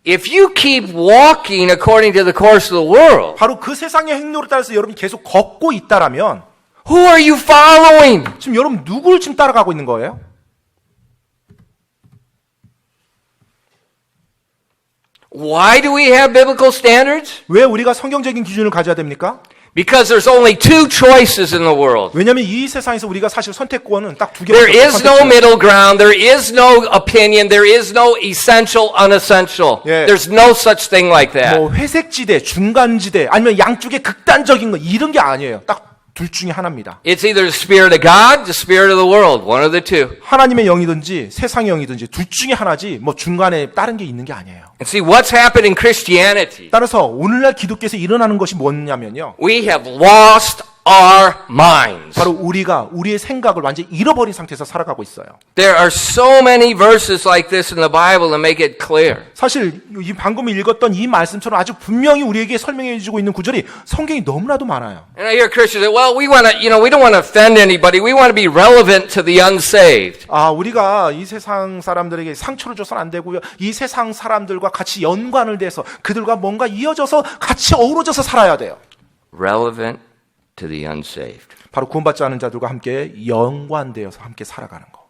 if you keep walking according to the course of the world, 바로 그 세상의 행로를 따라서 여러분이 계속 걷고 있다라면 who are you following? 지금 여러분 누구를 지금 따라가고 있는 거예요? Why do we have biblical standards? 왜 우리가 성경적인 기준을 가져야 됩니까? Because there's only two choices in the world. 왜냐하면 이 세상에서 우리가 사실 선택권은 딱 두 There 개밖에 is no middle ground. There is no opinion. There is no essential, unessential. 예. There's no such thing like that. 뭐 회색지대, 중간지대, 아니면 양쪽에 극단적인 거 이런 게 아니에요. 딱 둘 중에 하나입니다. It's either the spirit of God, the spirit of the world. One of the two. 하나님의 영이든지 세상의 영이든지 둘 중에 하나지 뭐 중간에 다른 게 있는 게 아니에요. And see, what's happened in Christianity? 따라서 오늘날 기독교에서 일어나는 것이 뭐냐면요. We have lost our minds. 바로 우리가 우리의 생각을 완전히 잃어버린 상태에서 살아가고 있어요. There are so many verses like this in the Bible that make it clear. 사실 이 방금 읽었던 이 말씀처럼 아주 분명히 우리에게 설명해 주고 있는 구절이 성경이 너무나도 많아요. And I hear Christians say, well, we don't want to offend anybody. We want to be relevant to the unsaved. 아, 우리가 이 세상 사람들에게 상처를 줘서는 안 되고요. 이 세상 사람들과 같이 연관을 돼서 그들과 뭔가 이어져서 같이 어우러져서 살아야 돼요. Relevant to the unsaved. 바로 구원받지 않은 자들과 함께 연관되어서 함께 살아가는 거.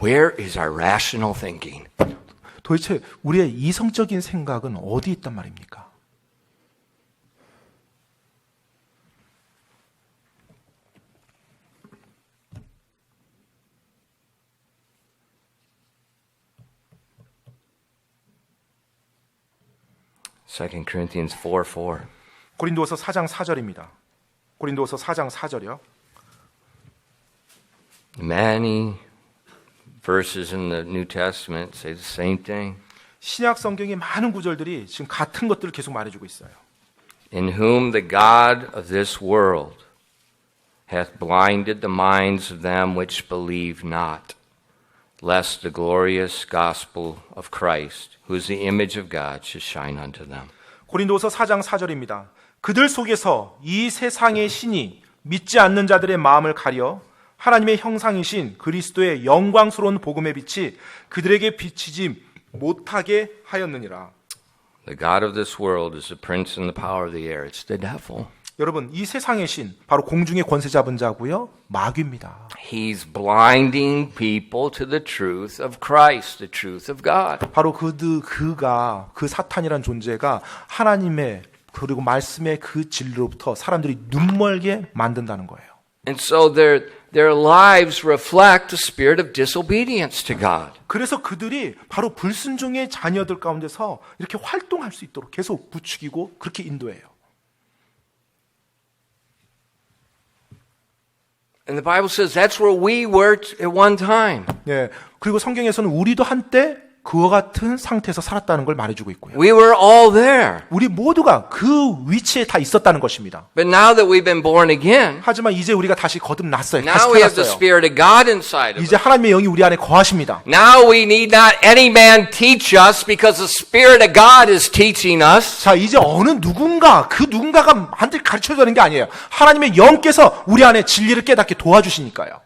Where is our rational thinking? 도대체 우리의 이성적인 생각은 어디 있단 말입니까? Second Corinthians 4:4. 고린도서 4장 4절입니다. 고린도서 4장 4절이요. Many verses in the New Testament say the same thing. 신약 성경의 많은 구절들이 지금 같은 것들을 계속 말해주고 있어요. In whom the God of this world hath blinded the minds of them which believe not, lest the glorious gospel of Christ, who is the image of God, should shine unto them. 고린도서 4장 4절입니다. 그들 속에서 이 세상의 신이 믿지 않는 자들의 마음을 가려 하나님의 형상이신 그리스도의 영광스러운 복음의 빛이 그들에게 비치지 못하게 하였느니라. The God of this world is the prince and the power of the air. It's the devil. 여러분, 이 세상의 신, 바로 공중의 권세 잡은 자고요, 마귀입니다. He's blinding people to the truth of Christ, the truth of God. 바로 그 사탄이란 존재가 하나님의 그리고 말씀의 그 진리로부터 사람들이 눈멀게 만든다는 거예요. And so their lives reflect the spirit of disobedience to God. 그래서 그들이 바로 불순종의 자녀들 가운데서 이렇게 활동할 수 있도록 계속 부추기고 그렇게 인도해요. And the Bible says that's where we were at one time. 네. 그리고 성경에서는 우리도 한때 그와 같은 상태에서 살았다는 걸 말해주고 있고요. We were all there. 우리 모두가 그 위치에 다 있었다는 것입니다. But now that we've been born again, 하지만 이제 우리가 다시 거듭났어요. 다시 now we have the 태어났어요. Spirit of God inside of 이제 us. 하나님의 영이 우리 안에 거하십니다. Now we need not any man teach us because the Spirit of God is teaching us. 자, 이제 어느 누군가, 그 누군가가 한테 가르쳐줘야 되는 게 아니에요. 하나님의 영께서 우리 안에 진리를 깨닫게 도와주시니까요.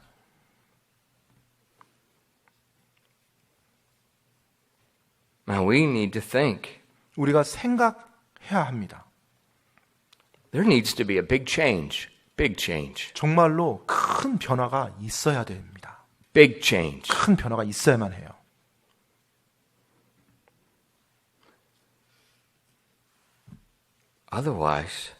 Now we need to think. 우리가 생각해야 합니다. There needs to be a big change. Big change. 정말로 큰 변화가 있어야 됩니다. Big change. 큰 변화가 있어야만 해요. Otherwise,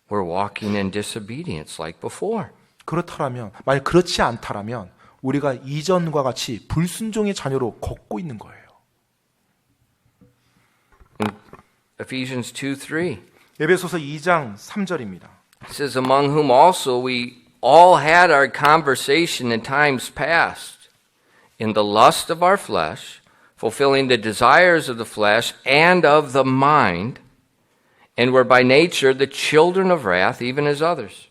we're walking in disobedience like before. 그렇다면, 만약 그렇지 않다라면 우리가 이전과 같이 불순종의 자녀로 걷고 있는 거예요. Ephesians 2:3. 에베소서 2장 3절입니다. It says, among whom also we all had our conversation in times past, in the lust of our flesh, fulfilling the desires of the flesh and of the mind, and were by nature the children of wrath, even as others.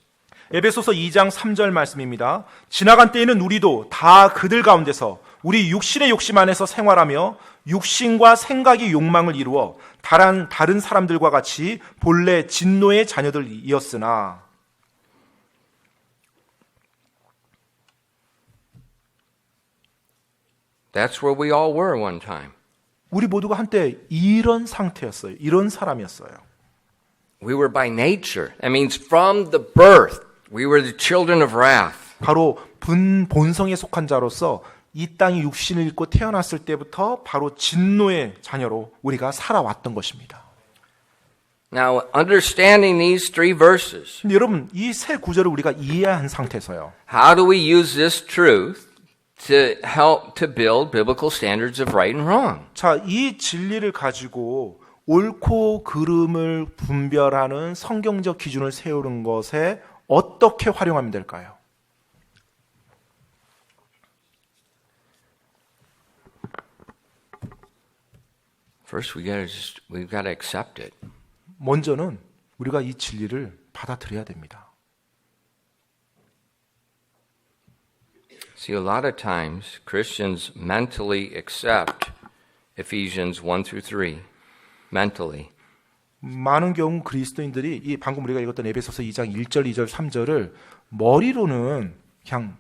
에베소서 2장 3절 말씀입니다. 지나간 때에는 우리도 다 그들 가운데서 우리 육신의 욕심 안에서 생활하며 육신과 생각의 욕망을 이루어 다른 사람들과 같이 본래 진노의 자녀들이었으나 That's where we all were one time. 우리 모두가 한때 이런 상태였어요. 이런 사람이었어요. We were by nature. That means from the birth, we were the children of wrath. 바로 본성에 속한 자로서 이 땅이 육신을 입고 태어났을 때부터 바로 진노의 자녀로 우리가 살아왔던 것입니다. Now, understanding these three verses, 근데 여러분, 이 세 구절을 우리가 이해한 상태에서요. how do we use this truth to help to build biblical standards of right and wrong? 자, 이 진리를 가지고 옳고 그름을 분별하는 성경적 기준을 세우는 것에 어떻게 활용하면 될까요? First, we've got to accept it. 먼저는 우리가 이 진리를 받아들여야 됩니다. See, a lot of times Christians mentally accept Ephesians 1 through 3. Mentally. 많은 경우 그리스도인들이 이 방금 우리가 읽었던 에베소서 2장 1절, 2절, 3절을 머리로는 그냥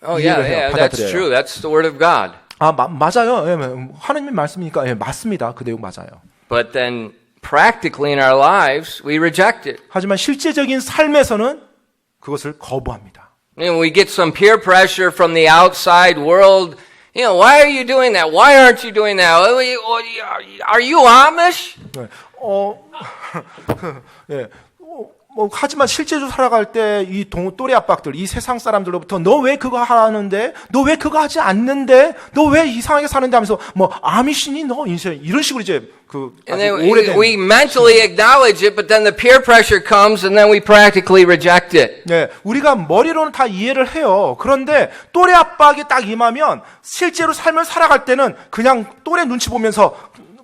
Oh, 이해를 yeah, 해요. yeah, that's 받아들여요. true. That's the Word of God. 맞아요. 예, 하나님의 말씀이니까 예, 맞습니다. 그 내용 맞아요. But then practically in our lives, we reject it. 하지만 실제적인 삶에서는 그것을 거부합니다. You know, we get some peer pressure from the outside world. You know, why are you doing that? Why aren't you doing that? Are you Amish? 네. 예. 하지만 실제로 살아갈 때 이 또래 압박들, 이 세상 사람들로부터 너 왜 그거 하는데? 너 왜 그거 하지 않는데? 너 왜 이상하게 사는데? 하면서 뭐 아미신이 너 인생 이런 식으로 이제 그 And 아주 then 오래된 we mentally acknowledge it, but then the peer pressure comes and then we practically reject it. 네, 우리가 머리로는 다 이해를 해요. 그런데 또래 압박이 딱 임하면 실제로 삶을 살아갈 때는 그냥 또래 눈치 보면서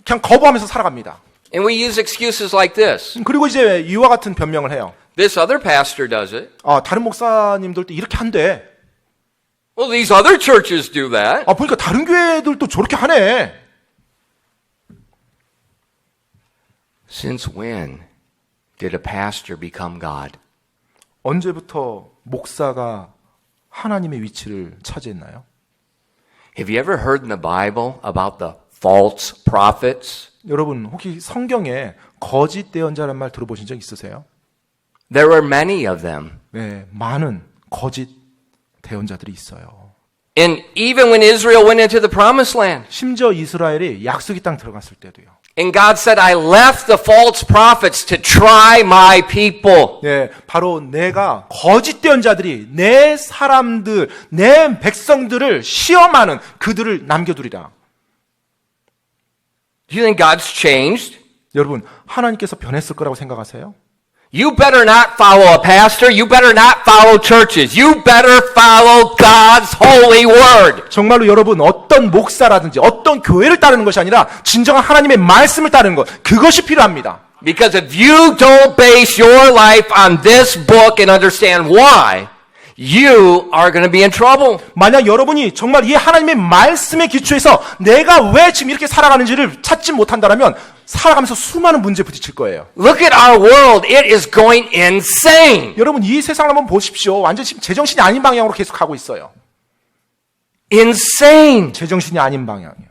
그냥 거부하면서 살아갑니다. And we use excuses like this. 그리고 이제 이와 같은 변명을 해요. This other pastor does it. 다른 목사님들도 이렇게 한대. Well, these other churches do that. 보니까 다른 교회들도 저렇게 하네. Since when did a pastor become God? 언제부터 목사가 하나님의 위치를 차지했나요? Have you ever heard in the Bible about the false prophets? 여러분 혹시 성경에 거짓 대언자라는 말 들어보신 적 있으세요? There were many of them. 네, 많은 거짓 대언자들이 있어요. And even when Israel went into the promised land, 심지어 이스라엘이 약속의 땅 들어갔을 때도요. and God said, I left the false prophets to try my people. 네, 바로 내가 거짓 대언자들이 내 사람들, 내 백성들을 시험하는 그들을 남겨두리라. Do you think God's changed? 여러분, 하나님께서 변했을 거라고 생각하세요? You better not follow a pastor. You better not follow churches. You better follow God's holy word. 정말로 여러분 어떤 목사라든지 어떤 교회를 따르는 것이 아니라 진정한 하나님의 말씀을 따르는 것, 그것이 필요합니다. Because if you don't base your life on this book and understand why, you are going to be in trouble. 만약 여러분이 정말 이 하나님의 말씀에 기초해서 내가 왜 지금 이렇게 살아가는지를 찾지 못한다면 살아가면서 수많은 문제에 부딪힐 거예요. Look at our world. It is going insane. 여러분 이 세상을 한번 보십시오. 완전 지금 제정신이 아닌 방향으로 계속 가고 있어요. Insane. 제정신이 아닌 방향이요.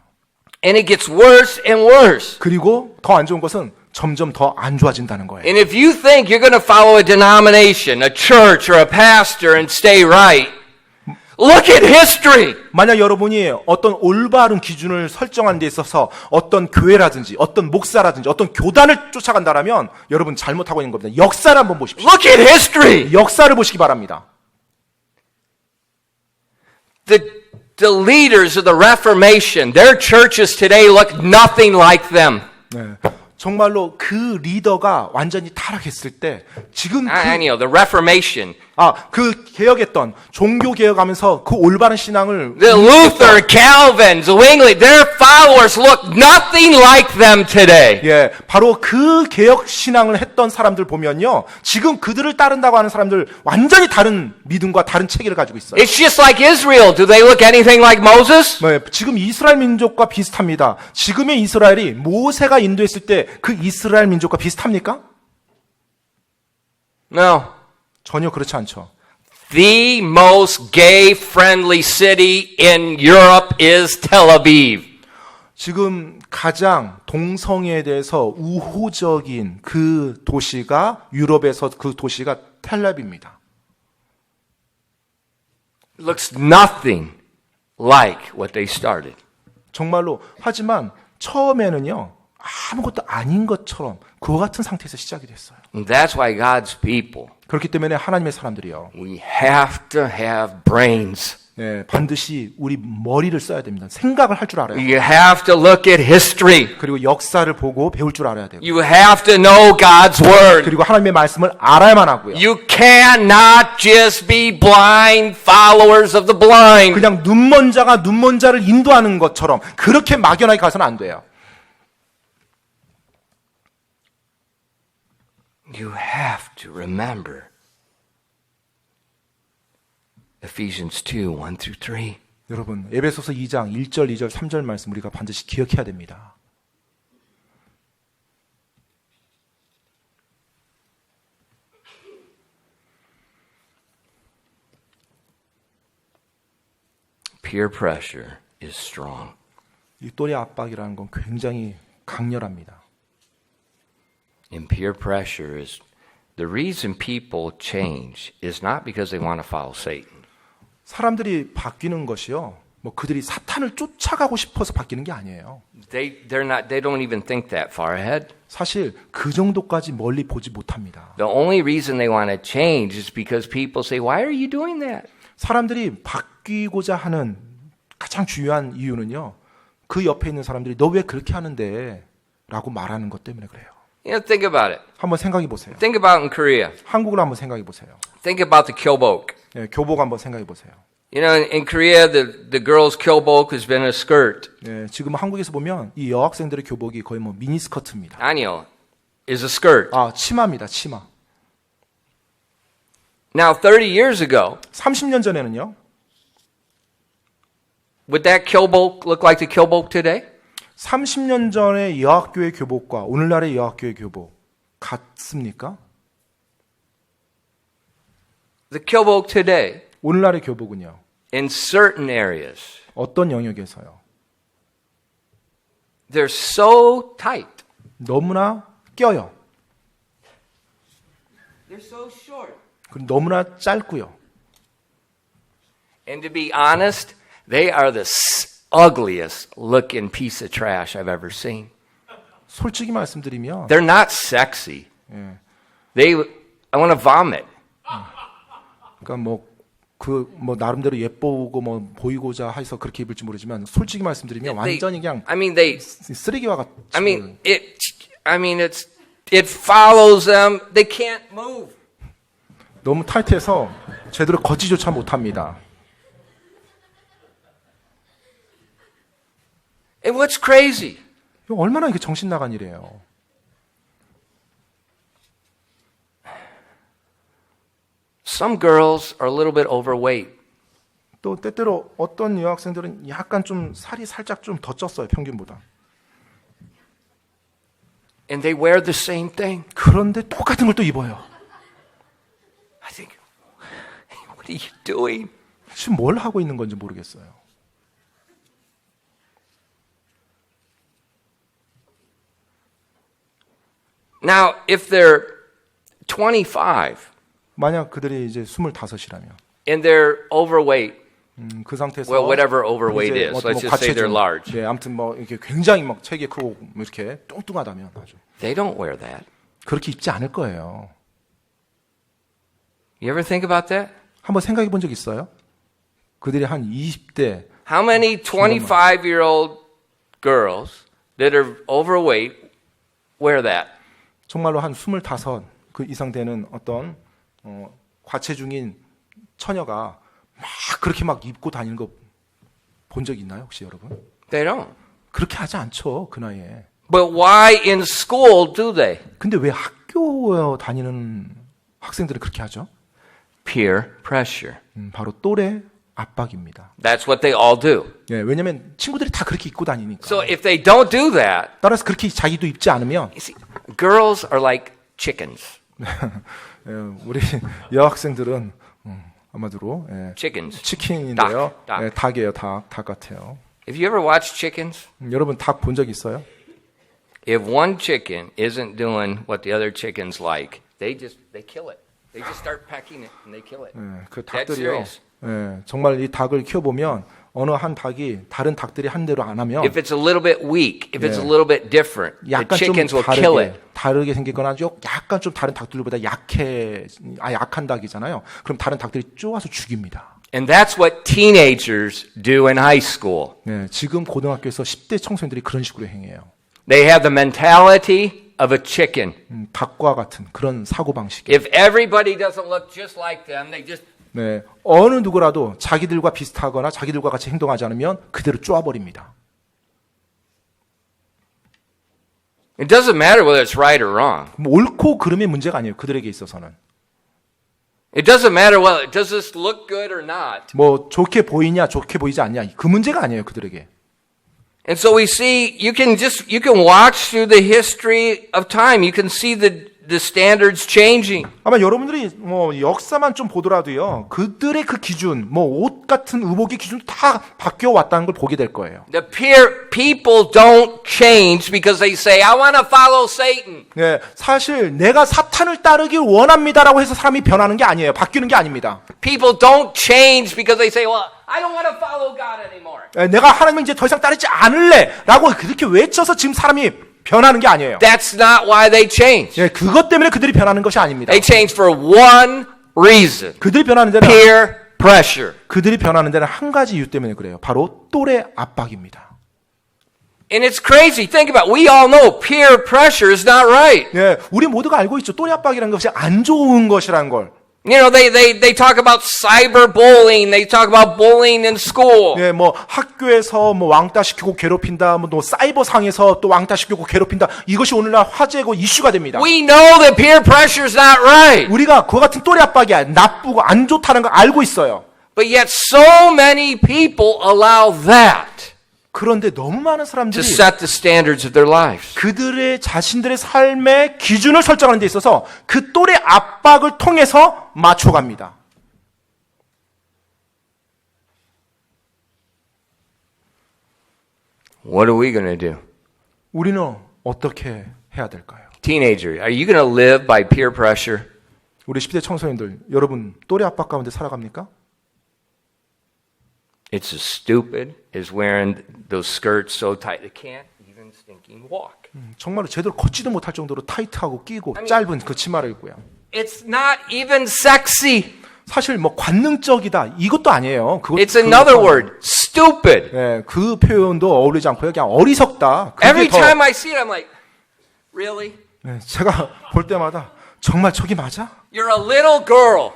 And it gets worse and worse. 그리고 더 안 좋은 것은 점점 더 안 좋아진다는 거예요. And if you think you're going to follow a denomination, a church, or a pastor and stay right, look at history. 만약 여러분이 어떤 올바른 기준을 설정한 데 있어서 어떤 교회라든지 어떤 목사라든지 어떤 교단을 쫓아간다라면 여러분 잘못하고 있는 겁니다. 역사를 한번 보십시오. Look at history. 역사를 보시기 바랍니다. The leaders of the Reformation, their churches today look nothing like them. 네. 정말로 그 리더가 완전히 타락했을 때 지금 아니요, the Reformation. 그 개혁했던 종교 개혁하면서 그 올바른 신앙을 The Luther, Calvin, Zwingli, their followers look nothing like them today. 예, 바로 그 개혁 신앙을 했던 사람들 보면요, 지금 그들을 따른다고 하는 사람들 완전히 다른 믿음과 다른 체계를 가지고 있어요. It's just like Israel. Do they look anything like Moses? 네, 지금 이스라엘 민족과 비슷합니다. 지금의 이스라엘이 모세가 인도했을 때 그 이스라엘 민족과 비슷합니까? No. 전혀 그렇지 않죠. The most gay-friendly city in Europe is Tel Aviv. 지금 가장 동성애에 대해서 우호적인 그 도시가 유럽에서 그 도시가 텔레비입니다. Looks nothing like what they started. 정말로 하지만 처음에는요 아무것도 아닌 것처럼 그와 같은 상태에서 시작이 됐어요. And that's why God's people, 그렇기 때문에 하나님의 사람들이요, we have to have brains. 네, 반드시 우리 머리를 써야 됩니다. 생각을 할 줄 알아야 돼요. You have to look at history. 그리고 역사를 보고 배울 줄 알아야 되고, You have to know God's word. 그리고 하나님의 말씀을 알아야만 하고요. You cannot just be blind followers of the blind. 그냥 눈먼 자가 눈먼 자를 인도하는 것처럼 그렇게 막연하게 가서는 안 돼요. You have to remember Ephesians 2, 1 through 3. 여러분, 에베소서 2장 1절, 2절, 3절 말씀 우리가 반드시 기억해야 됩니다. Peer pressure is strong. 이 또래 압박이라는 건 굉장히 강렬합니다. And peer pressure is the reason people change is not because they want to follow Satan. 사람들이 바뀌는 것이요, 뭐 그들이 사탄을 쫓아가고 싶어서 바뀌는 게 아니에요. They don't even think that far ahead. 사실 그 정도까지 멀리 보지 못합니다. The only reason they want to change is because people say, "Why are you doing that?" 사람들이 바뀌고자 하는 가장 중요한 이유는요, 그 옆에 있는 사람들이 너 왜 그렇게 하는데? 라고 말하는 것 때문에 그래요. You know, think about it. 한번 생각해 보세요. Think about in Korea. 한국을 한번 생각해 보세요. Think about the kyobok. 예, 교복 한번 생각해 보세요. You know, in Korea, the girls' kyobok has been a skirt. 예, 지금 한국에서 보면 이 여학생들의 교복이 거의 뭐 미니스커트입니다. 아니요, is a skirt. 치마입니다, 치마. Now, 30 years ago, 30년 전에는요, would that kyobok look like the kyobok today? 30년 전의 여학교의 교복과 오늘날의 여학교의 교복 같습니까? The kyobok today 오늘날의 교복은요. in certain areas, 어떤 영역에서요. they're so tight. 너무나 껴요. They're so short. 그리고 너무나 짧고요. And to be honest, they are the ugliest looking piece of trash I've ever seen. 솔직히 말씀드리면 They're not sexy. 예. I want to vomit. 그러니까 뭐 나름대로 예쁘고 뭐 보이고자 해서 그렇게 입을지 모르지만 솔직히 말씀드리면 완전히 그냥 I mean, 쓰레기와 같이 it follows them. They can't move. 너무 타이트해서 제대로 걷지조차 못합니다. And what's crazy? 얼마나 이게 정신 나간 일이에요. Some girls are a little bit overweight. 또 때때로 어떤 여학생들은 약간 좀 살이 살짝 좀 더 쪘어요, 평균보다. And they wear the same thing. 그런데 똑같은 걸 또 입어요. I think, what are you doing? 지금 뭘 하고 있는 건지 모르겠어요. Now, if they're 25 만약 그들이 이제 25이라면 and they're overweight, 그 상태에서 well, whatever overweight 이제 is, let's just say they're large. 예, 아무튼 뭐 이렇게 굉장히 막 체격이 크고 뭐 이렇게 뚱뚱하다면 아주 They don't wear that. 그렇게 입지 않을 거예요. You ever think about that? 한번 생각해 본 적 있어요? 그들이 한 20대 How many 25-year-old girls that are overweight wear that? 정말로 한 25 그 이상 되는 어떤 과체중인 처녀가 막 그렇게 막 입고 다니는 거 본 적 있나요, 혹시 여러분? They don't. 그렇게 하지 않죠, 그 나이에. But why in school do they? 근데 왜 학교 다니는 학생들은 그렇게 하죠? Peer pressure. 바로 또래 압박입니다. That's what they all do. 예, 왜냐하면 친구들이 다 그렇게 입고 다니니까. So if they don't do that, 따라서 그렇게 자기도 입지 않으면 you see, girls are like chickens. 예, 우리 여학생들은 아마도 예, Chickens. 치킨인데요. 닭. 예, 닭이에요, 닭 같아요. If you ever watch chickens, 여러분 닭 본 적 있어요? if one chicken isn't doing what the other chickens like, they kill it. They just start pecking it and they kill it. 예, 그 That's 닭들이요. serious. 예, 정말 이 닭을 키워보면 어느 한 닭이 다른 닭들이 한 대로 안 하면 If it's a little bit weak, if it's a Yeah. little bit different, the 약간 좀 chickens will kill it. 다르게 생기거나 약간 좀 다른 닭들보다 약한 닭이잖아요. 그럼 다른 닭들이 쪼아서 죽입니다. And that's what teenagers do in high school. 예, 지금 고등학교에서 10대 청소년들이 그런 식으로 행해요. They have the mentality of a chicken. 닭과 같은 그런 사고 방식. If everybody doesn't look just like them, they just 네, 어느 누구라도 자기들과 비슷하거나 자기들과 같이 행동하지 않으면 그대로 쪼아버립니다. it doesn't matter whether it's right or wrong. 뭐 옳고 그름의 문제가 아니에요. 그들에게 있어서는. It doesn't matter whether does this look good or not. 뭐 좋게 보이냐, 좋게 보이지 않냐 그 문제가 아니에요. 그들에게. And so we see you can watch through the history of time. You can see the standards changing. 아마 여러분들이 뭐 역사만 좀 보더라도요. 그들의 그 기준, 뭐 옷 같은 의복의 기준도 다 바뀌어 왔다는 걸 보게 될 거예요. The people don't change because they say, I want to follow Satan. 네, 사실 내가 사탄을 따르길 원합니다라고 해서 사람이 변하는 게 아니에요. 바뀌는 게 아닙니다. People don't change because they say, well, I don't want to follow God anymore. 네, 내가 하나님을 이제 더 이상 따르지 않을래라고 그렇게 외쳐서 지금 사람이 변하는 게 아니에요. That's not why they change. 네, 그것 때문에 그들이 변하는 것이 아닙니다. They change for one reason. 그들이 변하는 데는 Peer pressure. 그들이 변하는 데는 한 가지 이유 때문에 그래요. 바로 또래 압박입니다. And it's crazy. Think about it. We all know peer pressure is not right. 예, 우리 모두가 알고 있죠. 또래 압박이라는 것이 안 좋은 것이라는 걸. You know, they talk about cyberbullying. They talk about bullying in school. 예, 뭐 학교에서 뭐 왕따 시키고 괴롭힌다, 뭐 또 사이버 상에서 또 왕따 시키고 괴롭힌다. 이것이 오늘날 화제고 이슈가 됩니다. We know that peer pressure is not right. 우리가 그와 같은 또래 압박이 나쁘고 안 좋다는 걸 알고 있어요. But yet so many people allow that 그런데 너무 많은 to 사람들이 set the standards of their lives. 그들의 자신들의 삶의 기준을 설정하는 데 있어서 그 또래 압박을 통해서 맞춰갑니다. What are we going to do? 우리는 어떻게 해야 될까요? Teenager, are you going to live by peer pressure? 우리 10대 청소년들, 여러분 또래 압박 가운데 살아갑니까? It's as stupid as wearing those skirts so tight they can't even stinking walk. 정말로 제대로 걷지도 못할 정도로 타이트하고 끼고 짧은 그 치마를 입고요. It's not even sexy. 사실 뭐 관능적이다 이것도 아니에요. It's another word, stupid. 네, 그 표현도 어울리지 않고요. 그냥 어리석다. 그게 Every 더, time I see it, I'm like, really? 네, 제가 볼 때마다 정말 저기 맞아? You're a little girl.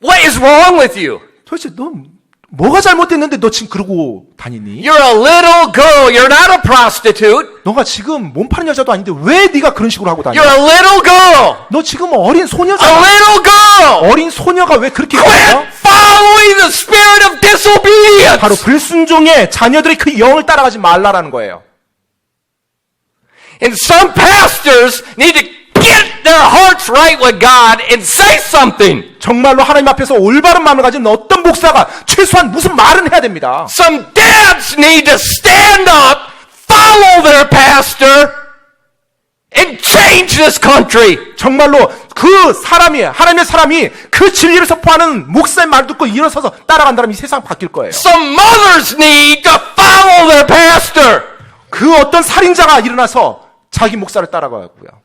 What is wrong with you? 도대체 넌 뭐가 잘못됐는데 너 지금 그러고 다니니? You're a little girl. You're not a prostitute. 너가 지금 몸 파는 여자도 아닌데 왜 네가 그런 식으로 하고 다니냐? You're a little girl. 너 지금 어린 A 소녀잖아. little girl. 어린 소녀가 왜 그렇게 Quit 해요? following the spirit of disobedience. 바로 불순종의 자녀들이 그 영을 따라가지 말라라는 거예요. And some pastors need to get their hearts right with God and say something. 정말로 하나님 앞에서 올바른 마음을 가진 어떤 목사가 최소한 무슨 말은 해야 됩니다. Some dads need to stand up, follow their pastor, and change this country. 정말로 그 사람이 하나님의 사람이 그 진리를 선포하는 목사의 말 듣고 일어서서 따라간다면 이 세상 바뀔 거예요. Some mothers need to follow their pastor. 그 어떤 살인자가 일어나서 자기 목사를 따라가고요.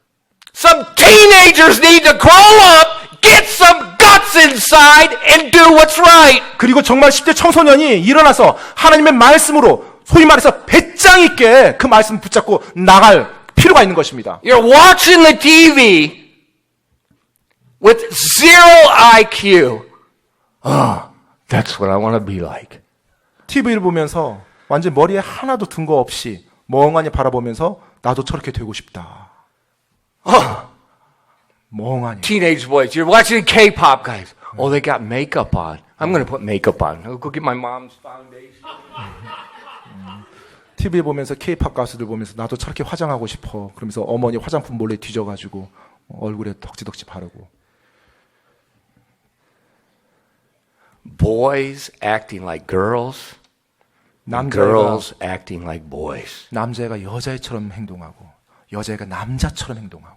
Some teenagers need to grow up, get some guts inside, and do what's right. 그리고 정말 10대 청소년이 일어나서 하나님의 말씀으로 소위 말해서 배짱 있게 그 말씀 붙잡고 나갈 필요가 있는 것입니다. You're watching the TV with zero IQ. That's what I want to be like. TV를 보면서 완전 머리에 하나도 든 거 없이 멍하니 바라보면서 나도 저렇게 되고 싶다. 멍하니. Teenage boys, you're watching K-pop guys. Oh, they got makeup on. I'm going to put makeup on. I'll go get my mom's foundation. TV 보면서 K-팝 가수들 보면서 나도 저렇게 화장하고 싶어. 그러면서 어머니 화장품 몰래 뒤져가지고 얼굴에 덕지덕지 바르고. Boys acting like girls, girls acting like boys. 남자애가 여자애처럼 행동하고 여자애가 남자처럼 행동하고.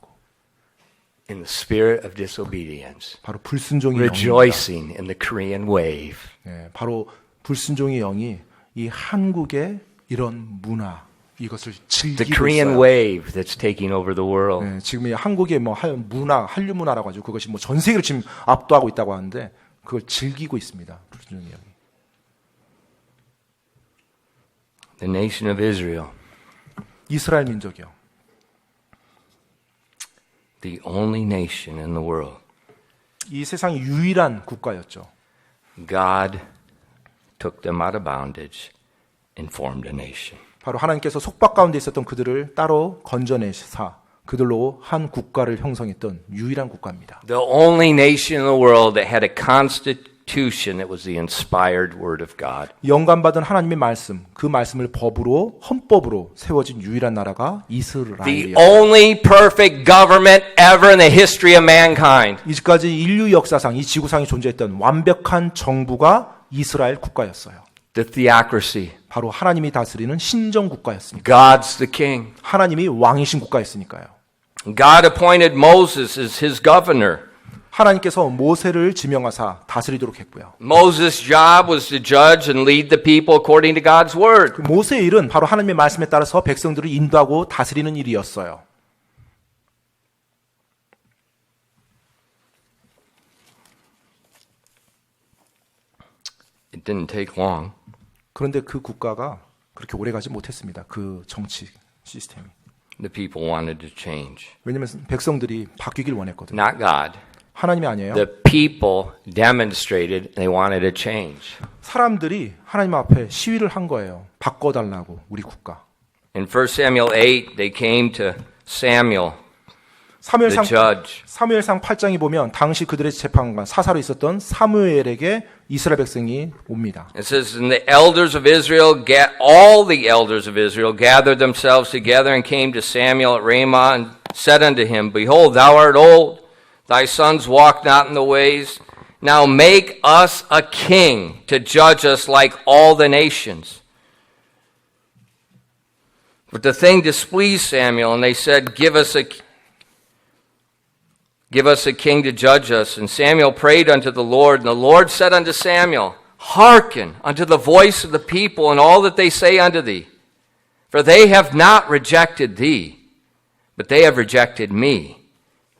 In the spirit of disobedience, 바로 불순종의 영입니다. rejoicing in the Korean wave. 네, 바로 불순종의 영이 이 한국의 이런 문화 이것을 The 즐기고 Korean 있어요. wave that's taking over the world. 네, 지금 이 한국의 뭐 문화, 한류 문화라고 하죠. 그것이 뭐 전 세계를 지금 압도하고 있다고 하는데 그걸 즐기고 있습니다. 불순종의 영이. The nation of Israel, 이스라엘 민족이요. the only nation in the world. 이 세상 유일한 국가였죠. God took them out of bondage and formed a nation. 바로 하나님께서 속박 가운데 있었던 그들을 따로 건져내사 그들로 한 국가를 형성했던 유일한 국가입니다. The only nation in the world that had a constitution that was the inspired word of God. 영감받은 하나님의 말씀, 그 말씀을 법으로 헌법으로 세워진 유일한 나라가 The 이스라엘이었습니다. only perfect government ever in the history of mankind. 이제까지 인류 역사상 이 지구상에 존재했던 완벽한 정부가 이스라엘 국가였어요. The theocracy. 바로 하나님이 다스리는 신정 국가였습니다. God's the king. 하나님이 왕이신 국가였으니까요. God appointed Moses as his governor. 하나님께서 모세를 지명하사 다스리도록 했고요. Moses' job was to judge and lead the people according to God's word. 그 모세의 일은 바로 하나님의 말씀에 따라서 백성들을 인도하고 다스리는 일이었어요. It didn't take long. 그런데 그 국가가 그렇게 오래가지 못했습니다. 그 정치 시스템이. The people wanted to change. 왜냐하면 백성들이 바뀌길 원했거든요. Not God. 하나님이 아니에요. The people demonstrated they wanted to change. 사람들이 하나님 앞에 시위를 한 거예요. 바꿔달라고 우리 국가. In 1 Samuel 8, they came to Samuel, 사무엘상 the judge. 8장에 보면 당시 그들의 재판관 사사로 있었던 사무엘에게 이스라엘 백성이 옵니다. It says, and the elders of Israel, all the elders of Israel gathered themselves together and came to Samuel at Ramah and said unto him, Behold, thou art old, thy sons walk not in the ways. Now make us a king to judge us like all the nations. But the thing displeased Samuel, and they said, Give us a king to judge us. And Samuel prayed unto the Lord, and the Lord said unto Samuel, Hearken unto the voice of the people and all that they say unto thee. For they have not rejected thee, but they have rejected me,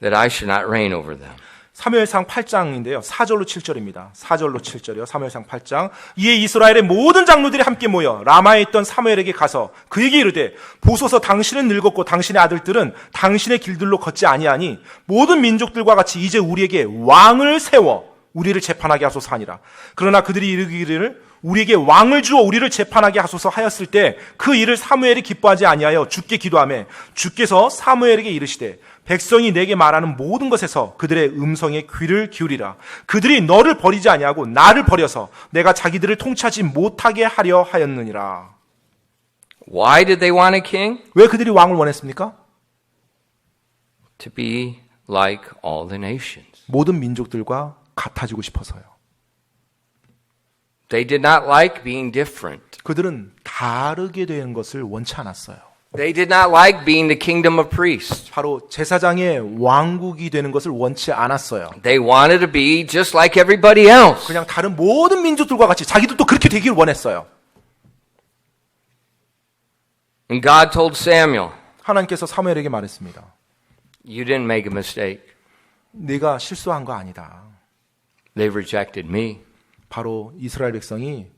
that I should not reign over them. 사무엘상 8장인데요. 4절로 7절입니다. 4절로 7절이요. 사무엘상 8장. 이에 이스라엘의 모든 장로들이 함께 모여 라마에 있던 사무엘에게 가서 그에게 이르되 보소서 당신은 늙었고 당신의 아들들은 당신의 길들로 걷지 아니하니 모든 민족들과 같이 이제 우리에게 왕을 세워 우리를 재판하게 하소서 하니라. 그러나 그들이 이르기를 우리에게 왕을 주어 우리를 재판하게 하소서 하였을 때 그 일을 사무엘이 기뻐하지 아니하여 주께 기도하며 주께서 사무엘에게 이르시되 백성이 내게 말하는 모든 것에서 그들의 음성에 귀를 기울이라. 그들이 너를 버리지 아니하고 나를 버려서 내가 자기들을 통치하지 못하게 하려 하였느니라. Why did they want a king? 왜 그들이 왕을 원했습니까? To be like all the nations. 모든 민족들과 같아지고 싶어서요. They did not like being different. 그들은 다르게 되는 것을 원치 않았어요. They did not like being the kingdom of priests. 바로 제사장의 왕국이 되는 것을 원치 않았어요. They wanted to be just like everybody else. 그냥 다른 모든 민족들과 같이 자기들도 그렇게 되기를 원했어요. And God told Samuel, 하나님께서 사무엘에게 말했습니다. You didn't make a mistake. 네가 실수한 거 아니다. They rejected me. 바로 이스라엘 백성이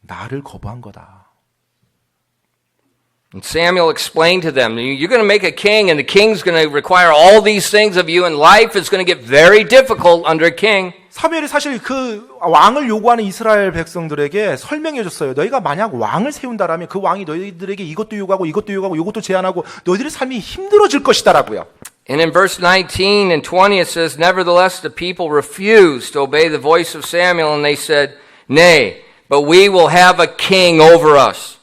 나를 거부한 거다. And Samuel explained to them, you're going to make a king and the king's going to require all these things of you and life is going to get very difficult under a king. 사무엘이 사실 그 왕을 요구하는 이스라엘 백성들에게 설명해 줬어요. 너희가 만약 왕을 세운다라면 그 왕이 너희들에게 이것도 요구하고 이것도 요구하고 이것도 제한하고 너희들의 삶이 힘들어질 것이다라고요. And in verse 19 and 20 it says, Nevertheless the people refused to obey the voice of Samuel and they said, Nay, but we will have a king over us,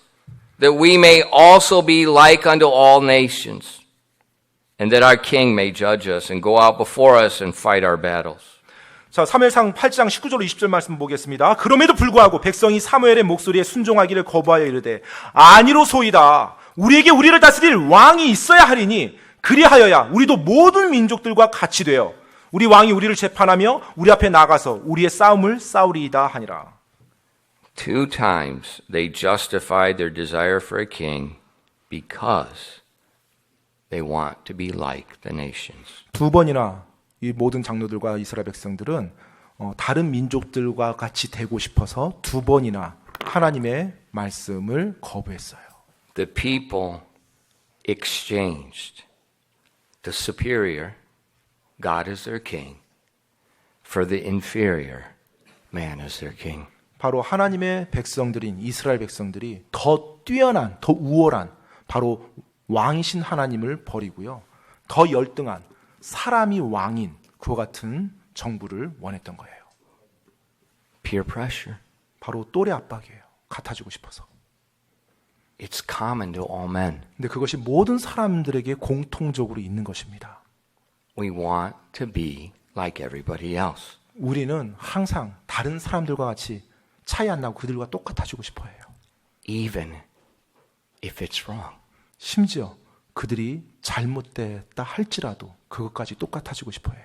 that we may also be like unto all nations, and that our king may judge us and go out before us and fight our battles. 자, 사무엘상 8장 19절로 20절 말씀 보겠습니다. 그럼에도 불구하고 백성이 사무엘의 목소리에 순종하기를 거부하여 이르되 아니로소이다. 우리에게 우리를 다스릴 왕이 있어야 하리니 그리하여야 우리도 모든 민족들과 같이 되어 우리 왕이 우리를 재판하며 우리 앞에 나가서 우리의 싸움을 싸우리이다 하니라. 2 times they justified their desire for a king because they want to be like the nations. 두 번이나 이 모든 장로들과 이스라엘 백성들은 다른 민족들과 같이 되고 싶어서 두 번이나 하나님의 말씀을 거부했어요. The people exchanged the superior, God as their king, for the inferior, man as their king. 바로 하나님의 백성들인 이스라엘 백성들이 더 뛰어난, 더 우월한 바로 왕이신 하나님을 버리고요. 더 열등한 사람이 왕인 그와 같은 정부를 원했던 거예요. Peer pressure. 바로 또래 압박이에요. 같아지고 싶어서. It's common to all men. 근데 그것이 모든 사람들에게 공통적으로 있는 것입니다. We want to be like everybody else. 우리는 항상 다른 사람들과 같이 차이 안 나고 그들과 똑같아지고 싶어 해요. Even if it's wrong. 심지어 그들이 잘못됐다 할지라도 그것까지 똑같아지고 싶어 해요.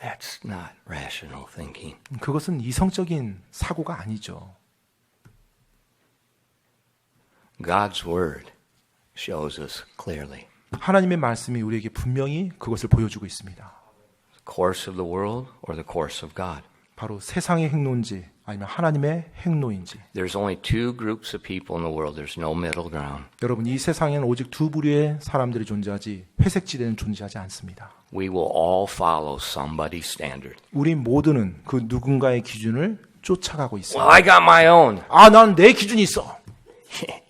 That's not rational thinking. 그것은 이성적인 사고가 아니죠. God's word shows us clearly. 하나님의 말씀이 우리에게 분명히 그것을 보여주고 있습니다. The course of the world or the course of God. 바로 세상의 행로인지 아니면 하나님의 행로인지. There's only two groups of people in the world. There's no middle ground. 여러분 이 세상에는 오직 두 부류의 사람들이 존재하지 회색지대는 존재하지 않습니다. We will all follow somebody's standard. 우리 모두는 그 누군가의 기준을 쫓아가고 있어요. Well, I got my own. 아, 난 내 기준이 있어.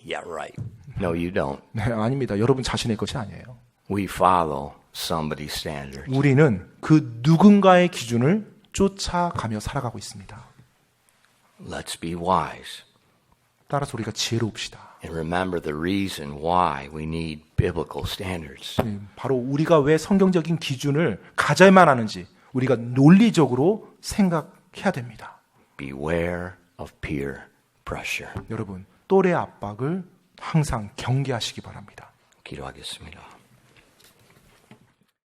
Yeah, right. No, you don't. 네, 아닙니다. 여러분 자신의 것이 아니에요. We follow somebody's standard. 우리는 그 누군가의 기준을 쫓아가며 살아가고 있습니다. Let's be wise. 따라서 우리가 지혜로웁시다. And remember the reason why we need biblical standards. 바로 우리가 왜 성경적인 기준을 가져야만 하는지 우리가 논리적으로 생각해야 됩니다. Beware of peer pressure. 여러분, 또래 압박을 항상 경계하시기 바랍니다. 기도하겠습니다.